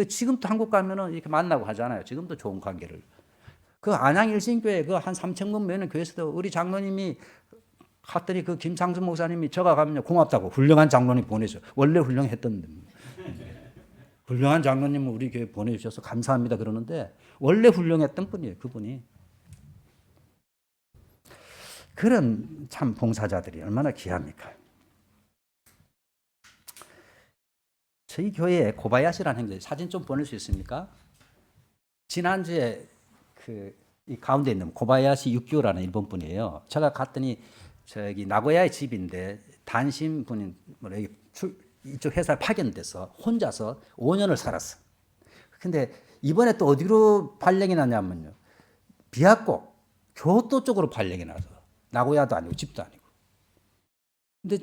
지금도 한국 가면은 이렇게 만나고 하잖아요. 지금도 좋은 관계를. 그 안양 일신교회 그 한 3,000명 모이는 교회에서도 우리 장로님이 갔더니 그 김상수 목사님이 저가 가면 고맙다고 훌륭한 장로님 보내줘. 원래 훌륭했던 훌륭한 장로님을 우리 교회 보내주셔서 감사합니다 그러는데 원래 훌륭했던 분이에요. 그분이. 그런 참 봉사자들이 얼마나 귀합니까? 저희 교회에 고바야시라는 형제 사진 좀 보낼 수 있습니까? 지난주에 이 가운데 있는 고바야시 육교라는 일본 분이에요. 제가 갔더니 저기 나고야의 집인데 단신 분이 이쪽 회사에 파견돼서 혼자서 5년을 살았어. 근데 이번에 또 어디로 발령이 나냐면요. 비학고 교토 쪽으로 발령이 나서 나고야도 아니고 집도 아니고. 근데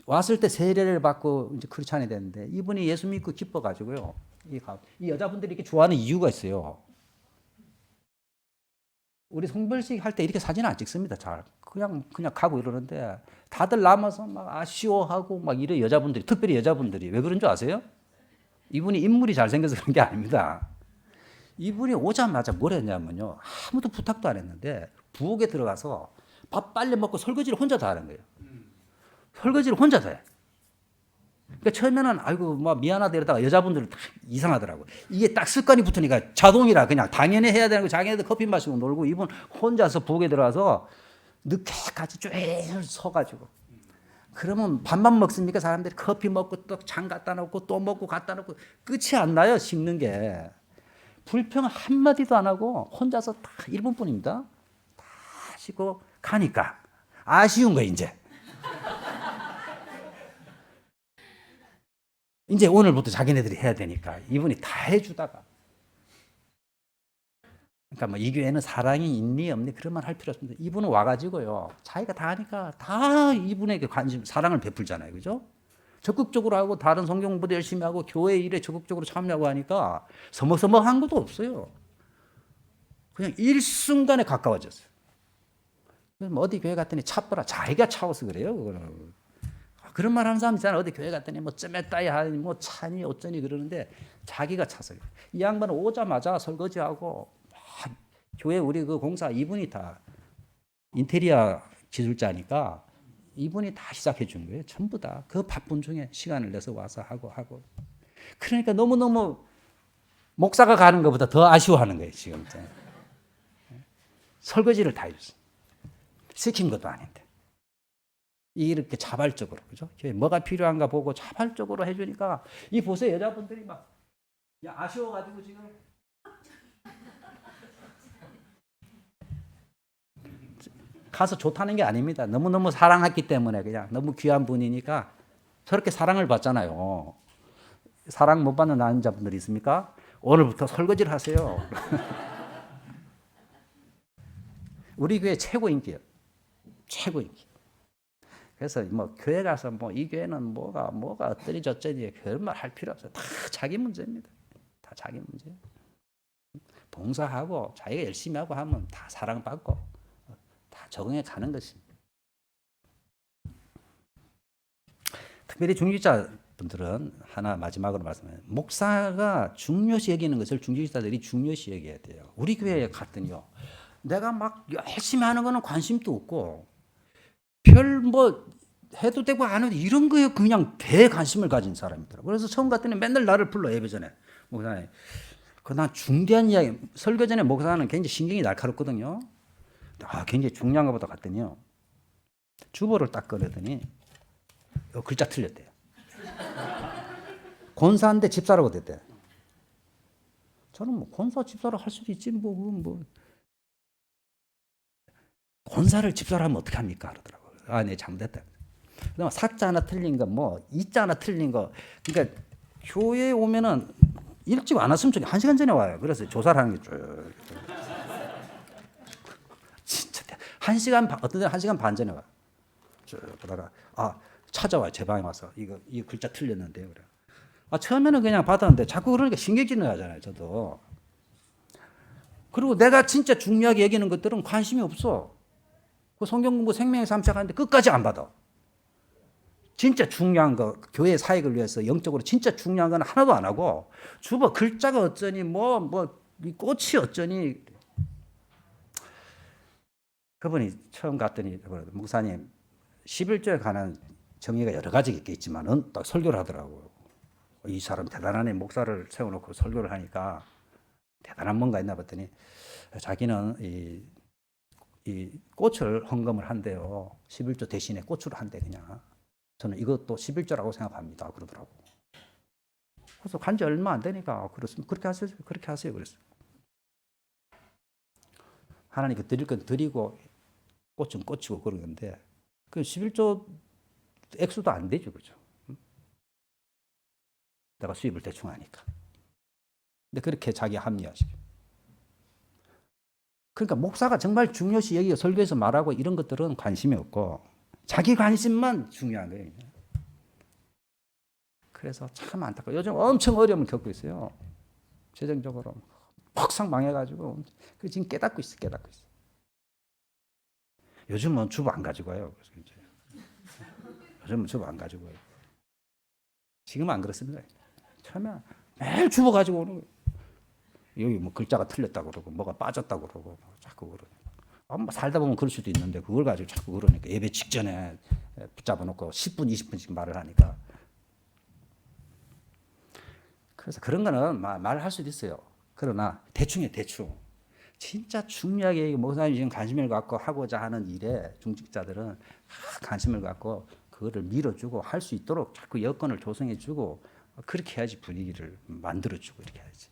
왔을 때 세례를 받고 이제 크리스찬이 됐는데 이분이 예수 믿고 기뻐가지고요. 이 여자분들이 이렇게 좋아하는 이유가 있어요. 우리 송별식 할 때 이렇게 사진 안 찍습니다. 잘 그냥 가고 이러는데 다들 남아서 막 아쉬워하고 막 이래 여자분들이 특별히 여자분들이 왜 그런 줄 아세요? 이분이 인물이 잘생겨서 그런 게 아닙니다. 이분이 오자마자 뭘 했냐면요. 아무도 부탁도 안 했는데 부엌에 들어가서 밥 빨리 먹고 설거지를 혼자 다 하는 거예요. 설거지를 혼자 다 해. 그러니까 처음에는 아이고 뭐 미안하다 이러다가 여자분들은 이상하더라고. 이게 딱 습관이 붙으니까 자동이라 그냥 당연히 해야 되는 거 자기네들 커피 마시고 놀고 이분 혼자서 부엌에 들어가서 늦게까지 쭉 서가지고 그러면 밥만 먹습니까? 사람들이 커피 먹고 또 장 갖다 놓고 또 먹고 갖다 놓고 끝이 안 나요. 식는 게. 불평 한마디도 안 하고 혼자서 다 1분 뿐입니다. 다 하시고 가니까 아쉬운 거 이제. 이제 오늘부터 자기네들이 해야 되니까 이분이 다 해주다가 그러니까 뭐 이 교회는 사랑이 있니 없니 그런 말 할 필요 없습니다. 이분은 와가지고요 자기가 다 하니까 다 이분에게 관심 사랑을 베풀잖아요, 그죠? 적극적으로 하고 다른 성경 공부도 열심히 하고 교회 일에 적극적으로 참여하고 하니까 서먹서먹한 것도 없어요. 그냥 일순간에 가까워졌어요. 그래서 뭐 어디 교회 갔더니 차보라 자기가 차워서 그래요, 그거는. 그런 말 하는 사람 있잖아요. 어디 교회 갔더니 뭐 쨈했다이 하니 뭐 차니 어쩌니 그러는데 자기가 차서 이 양반은 오자마자 설거지하고 교회 우리 그 공사 이분이 다 인테리어 기술자니까 이분이 다 시작해 준 거예요. 전부 다 그 바쁜 중에 시간을 내서 와서 하고 그러니까 너무너무 목사가 가는 것보다 더 아쉬워하는 거예요. 지금 설거지를 다 해줬어요. 시킨 것도 아닌데 이렇게 자발적으로 그죠? 뭐가 필요한가 보고 자발적으로 해주니까 이 보세요 여자분들이 막 아쉬워가지고 지금 가서 좋다는 게 아닙니다. 너무너무 사랑했기 때문에 그냥 너무 귀한 분이니까 저렇게 사랑을 받잖아요. 사랑 못 받는 남자분들 있습니까? 오늘부터 설거지를 하세요. 우리 교회 최고 인기예요. 최고 인기. 그래서 뭐 교회 가서 뭐 이 교회는 뭐가 어쩌니 저쩌니 그런 말 할 필요 없어요. 다 자기 문제입니다. 다 자기 문제. 봉사하고 자기가 열심히 하고 하면 다 사랑받고 다 적응해 가는 것입니다. 특별히 중직자분들은 하나 마지막으로 말씀해요. 목사가 중요시 여기는 것을 중직자들이 중요시 여겨야 돼요. 우리 교회에 갔더니요. 내가 막 열심히 하는 거는 관심도 없고 별 뭐 해도 되고 안 해도 이런 거에 그냥 대관심을 가진 사람이더라고요. 그래서 처음 갔더니 맨날 나를 불러 예배 전에 목사님. 난 중대한 이야기 설교 전에 목사는 굉장히 신경이 날카롭거든요. 굉장히 중요한 것보다 갔더니요. 주보를 딱 꺼내더니 글자 틀렸대요. 권사인데 집사라고 됐대. 저는 뭐 권사 집사로 할 수도 있지 뭐 권사를 집사로 하면 어떻게 합니까? 그러더라고요. 네, 잘못했다. 그다음 사자 하나 틀린 거, 뭐 이자 하나 틀린 거. 그러니까 교회에 오면은 일찍 안 왔으면 좋겠어요. 1시간 전에 와요. 그래서 조사를 하는 게 쭉. 진짜 1시간 반, 어떤 데는 1시간 반 전에 와. 쭉 보다가 찾아와요. 제 방에 와서 이 글자 틀렸는데요. 그래. 처음에는 그냥 받았는데 자꾸 그러니까 신경질을 하잖아요. 저도. 그리고 내가 진짜 중요하게 여기는 것들은 관심이 없어. 그 성경 공부 생명의 삶 시작하는데 끝까지 안 받아. 진짜 중요한 거, 교회 사역을 위해서 영적으로 진짜 중요한 건 하나도 안 하고, 주보 글자가 어쩌니, 이 꽃이 어쩌니. 그분이 처음 갔더니, 목사님, 11조에 관한 정의가 여러 가지 있겠지만은 딱 설교를 하더라고요. 이 사람 대단하네. 목사를 세워놓고 설교를 하니까 대단한 뭔가 있나 봤더니 자기는 이 꽃을 헌금을 한대요. 11조 대신에 꽃으로 한대 그냥. 저는 이것도 11조라고 생각합니다. 그러더라고. 그래서 간지 얼마 안 되니까 그렇습니다. 그렇게 하세요. 그렇게 하세요. 그랬어요. 하나님께 드릴 건 드리고 꽃은 꽃이고 그런 건데 그 11조 액수도 안 되죠. 그죠? 내가 수입을 대충 하니까. 근데 그렇게 자기 합리화시켜. 그러니까 목사가 정말 중요시 여기가 설교에서 말하고 이런 것들은 관심이 없고 자기 관심만 중요한 거예요. 그래서 참 안타까워요. 요즘 엄청 어려움을 겪고 있어요. 재정적으로 퍽상 망해가지고 그 지금 깨닫고 있어. 요즘은 주부 안 가지고 와요. 요즘은 주부 안 가지고 와요. 지금은 안 그렇습니다. 처음에 매일 주부 가지고 오는 거예요. 여기 뭐 글자가 틀렸다고 그러고 뭐가 빠졌다고 그러고 자꾸 그러니까. 뭐 살다 보면 그럴 수도 있는데 그걸 가지고 자꾸 그러니까 예배 직전에 붙잡아 놓고 10분, 20분씩 말을 하니까. 그래서 그런 거는 말할 수도 있어요. 그러나 대충이에요, 대충. 진짜 중요하게 목사님이 지금 관심을 갖고 하고자 하는 일에 중직자들은 관심을 갖고 그거를 밀어주고 할 수 있도록 자꾸 여건을 조성해주고 그렇게 해야지 분위기를 만들어주고 이렇게 해야지.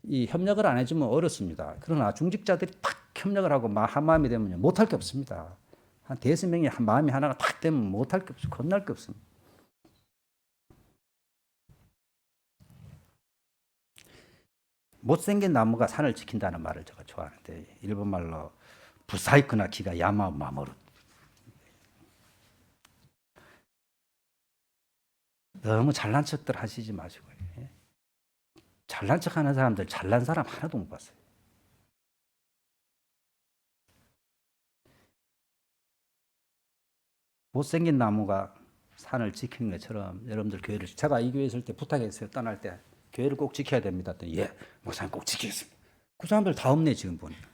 이 협력을 안 해주면 어렵습니다. 그러나 중직자들이 탁 협력을 하고 한 마음이 되면 못할 게 없습니다. 한 대여섯 명이 한 마음이 하나가 탁 되면 못할 게 없어. 겁날 게 없습니다. 못생긴 나무가 산을 지킨다는 말을 제가 좋아하는데 일본말로 부사이크나 기가 야마 마모루. 너무 잘난 척들 하시지 마시고. 잘난 척하는 사람들 잘난 사람 하나도 못 봤어요. 못생긴 나무가 산을 지키는 것처럼 여러분들 교회를 제가 이 교회 있을 때 부탁했어요. 떠날 때 교회를 꼭 지켜야 됩니다. 예, 목사님 꼭 지키겠습니다. 그 사람들 다 없네 지금 보니까.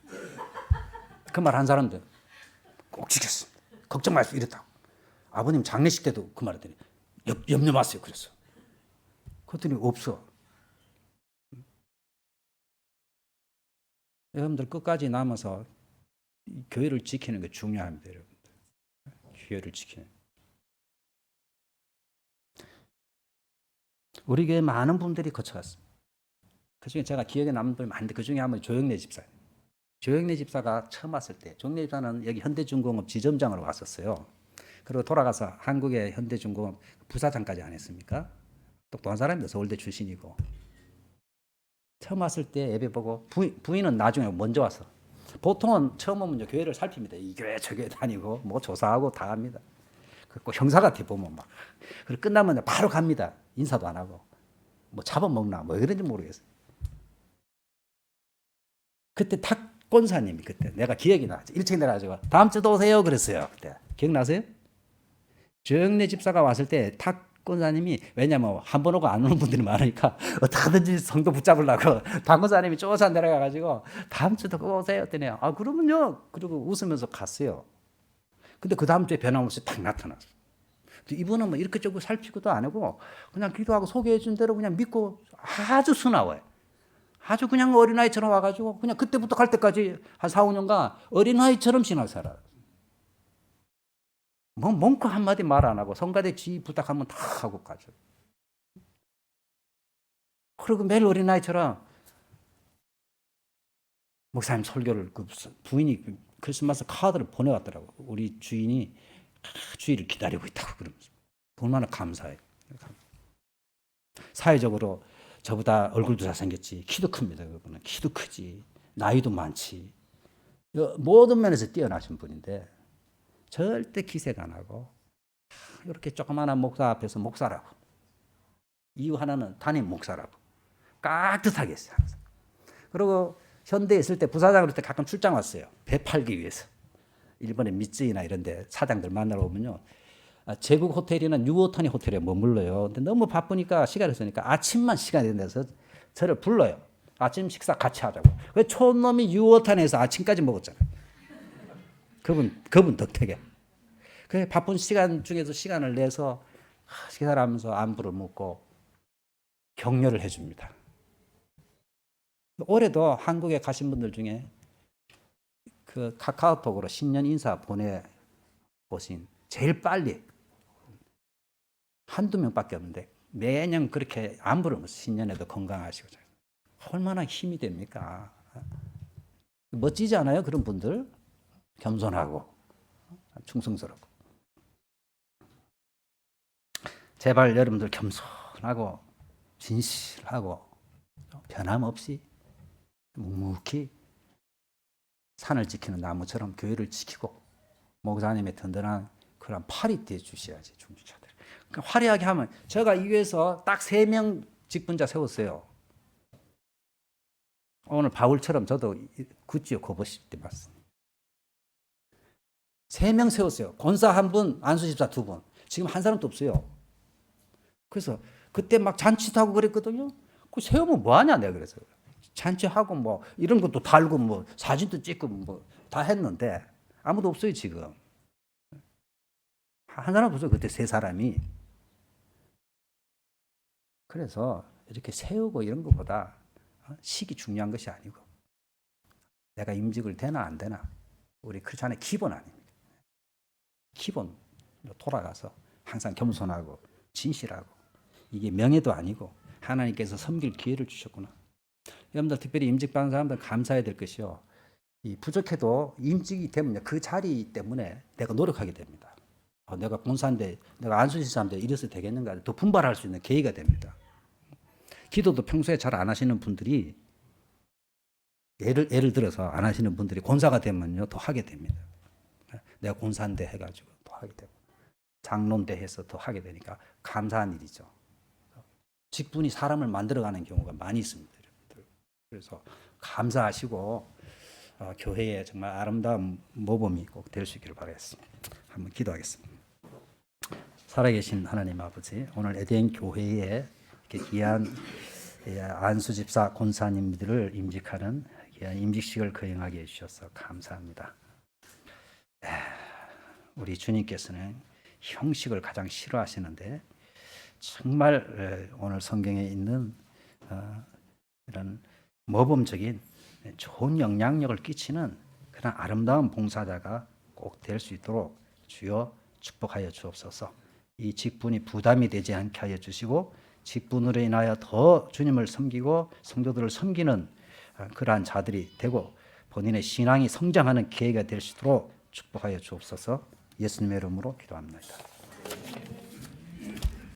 그 말 한 사람들 꼭 지켰습니다. 걱정 마세요 이랬다고. 아버님 장례식 때도 그 말 했더니 염려 마세요 그랬어. 그랬더니 없어. 여러분들 끝까지 남아서 교회를 지키는 게 중요합니다. 여러분들. 교회를 지키는. 우리 교회 많은 분들이 거쳐갔습니다. 그중에 제가 기억에 남는 분이 많은데 그중에 한 분이 조영래 집사. 조영래 집사가 처음 왔을 때 조영래 집사는 여기 현대중공업 지점장으로 왔었어요. 그리고 돌아가서 한국의 현대중공업 부사장까지 안 했습니까? 똑똑한 사람입니다. 서울대 출신이고. 처음 왔을 때 예배 보고 부인은 나중에 먼저 왔어. 보통은 처음 오면 교회를 살핍니다. 이 교회 저 교회 다니고 뭐 조사하고 다 합니다. 꼭 형사 같아 보면 막. 그리고 끝나면 바로 갑니다. 인사도 안 하고. 뭐 잡아먹나 뭐 그런지 모르겠어요. 그때 탁권사님이 그때 내가 기억이 나. 1층 내려가지고 다음 주도 오세요 그랬어요. 그때 기억나세요? 정례 집사가 왔을 때 탁권사님이 왜냐면 한 번 오고 안 오는 분들이 많으니까 어떻게든지 성도 붙잡으려고 당권사님이 쫓아 내려가가지고 다음 주도 꼭 오세요 했더니 아 그러면요 그리고 웃으면서 갔어요. 근데 그 다음 주에 변함없이 딱 나타났어. 이분은 뭐 이렇게 저렇게 살피고도 안 하고 그냥 기도하고 소개해 준 대로 그냥 믿고 아주 순하워요. 아주 그냥 어린아이처럼 와가지고 그냥 그때부터 갈 때까지 한 4, 5년간 어린아이처럼 신앙 살아요. 뭐 멍크 한마디 말 안 하고 성가대 지 부탁하면 다 하고 가죠. 그리고 매일 어린아이처럼 목사님 설교를 그 부인이 크리스마스 카드를 보내왔더라고. 우리 주인이 주일을 기다리고 있다고 그러면서 얼마나 감사해. 사회적으로 저보다 얼굴도 잘생겼지 키도 큽니다. 그분은 키도 크지 나이도 많지 모든 면에서 뛰어나신 분인데 절대 기색 안 하고 이렇게 조그마한 목사 앞에서 목사라고 이유 하나는 담임 목사라고 깍듯하게 했어요. 항상. 그리고 현대에 있을 때 부사장으로 때 가끔 출장 왔어요. 배 팔기 위해서. 일본의 미쯔이나 이런 데 사장들 만나러 오면요. 제국 호텔이나 뉴오타니 호텔에 머물러요. 근데 너무 바쁘니까 시간이 없으니까 아침만 시간이 된다서 저를 불러요. 아침 식사 같이 하자고. 왜 촌놈이 뉴오타니에서 아침까지 먹었잖아요. 그분 덕택에. 그 바쁜 시간 중에서 시간을 내서 식사를 하면서 안부를 묻고 격려를 해줍니다. 올해도 한국에 가신 분들 중에 그 카카오톡으로 신년 인사 보내보신 제일 빨리 한두 명밖에 없는데 매년 그렇게 안부를 묻어요. 신년에도 건강하시고. 얼마나 힘이 됩니까? 멋지지 않아요? 그런 분들? 겸손하고 충성스럽고. 제발 여러분들 겸손하고 진실하고 변함없이 묵묵히 산을 지키는 나무처럼 교회를 지키고 목사님의 든든한 그런 팔이 되어 주셔야지 중주자들. 그러니까 화려하게 하면 제가 이 교회에서 딱 3명 직분자 세웠어요. 오늘 바울처럼 저도 굿지요 고보실 때 봤습니다. 3명 세웠어요. 권사 1분, 안수집사 2분. 지금 한 사람도 없어요. 그래서 그때 막 잔치도 하고 그랬거든요. 그 세우면 뭐 하냐 내가 그래서. 잔치하고 뭐 이런 것도 달고 뭐 사진도 찍고 뭐 다 했는데 아무도 없어요 지금. 한 사람 없어요. 그때 3사람이. 그래서 이렇게 세우고 이런 것보다 식이 중요한 것이 아니고 내가 임직을 되나 안 되나 우리 크리스찬의 기본 아닙니까? 기본으로 돌아가서 항상 겸손하고 진실하고 이게 명예도 아니고 하나님께서 섬길 기회를 주셨구나. 여러분들 특별히 임직 받은 사람들 감사해야 될 것이요. 이 부족해도 임직이 되면 그 자리 때문에 내가 노력하게 됩니다. 내가 본사인데 내가 안수지사인데 이래서 되겠는가 더 분발할 수 있는 계기가 됩니다. 기도도 평소에 잘 안 하시는 분들이 예를 들어서 안 하시는 분들이 권사가 되면요 더 하게 됩니다. 내가 권사인데 해가지고 더 하게 되고 장로인데 해서 더 하게 되니까 감사한 일이죠. 직분이 사람을 만들어가는 경우가 많이 있습니다. 여러분들. 그래서 감사하시고 교회에 정말 아름다운 모범이 꼭 될 수 있기를 바라겠습니다. 한번 기도하겠습니다. 살아계신 하나님 아버지, 오늘 에덴 교회에 이렇게 귀한 안수집사 권사님들을 임직하는 귀한 임직식을 거행하게 해주셔서 감사합니다. 우리 주님께서는 형식을 가장 싫어하시는데 정말 오늘 성경에 있는 이런 모범적인 좋은 영향력을 끼치는 그런 아름다운 봉사자가 꼭 될 수 있도록 주여 축복하여 주옵소서. 이 직분이 부담이 되지 않게 하여 주시고 직분으로 인하여 더 주님을 섬기고 성도들을 섬기는 그러한 자들이 되고 본인의 신앙이 성장하는 기회가 될 수 있도록 축복하여 주옵소서. 예수님의 이름으로 기도합니다.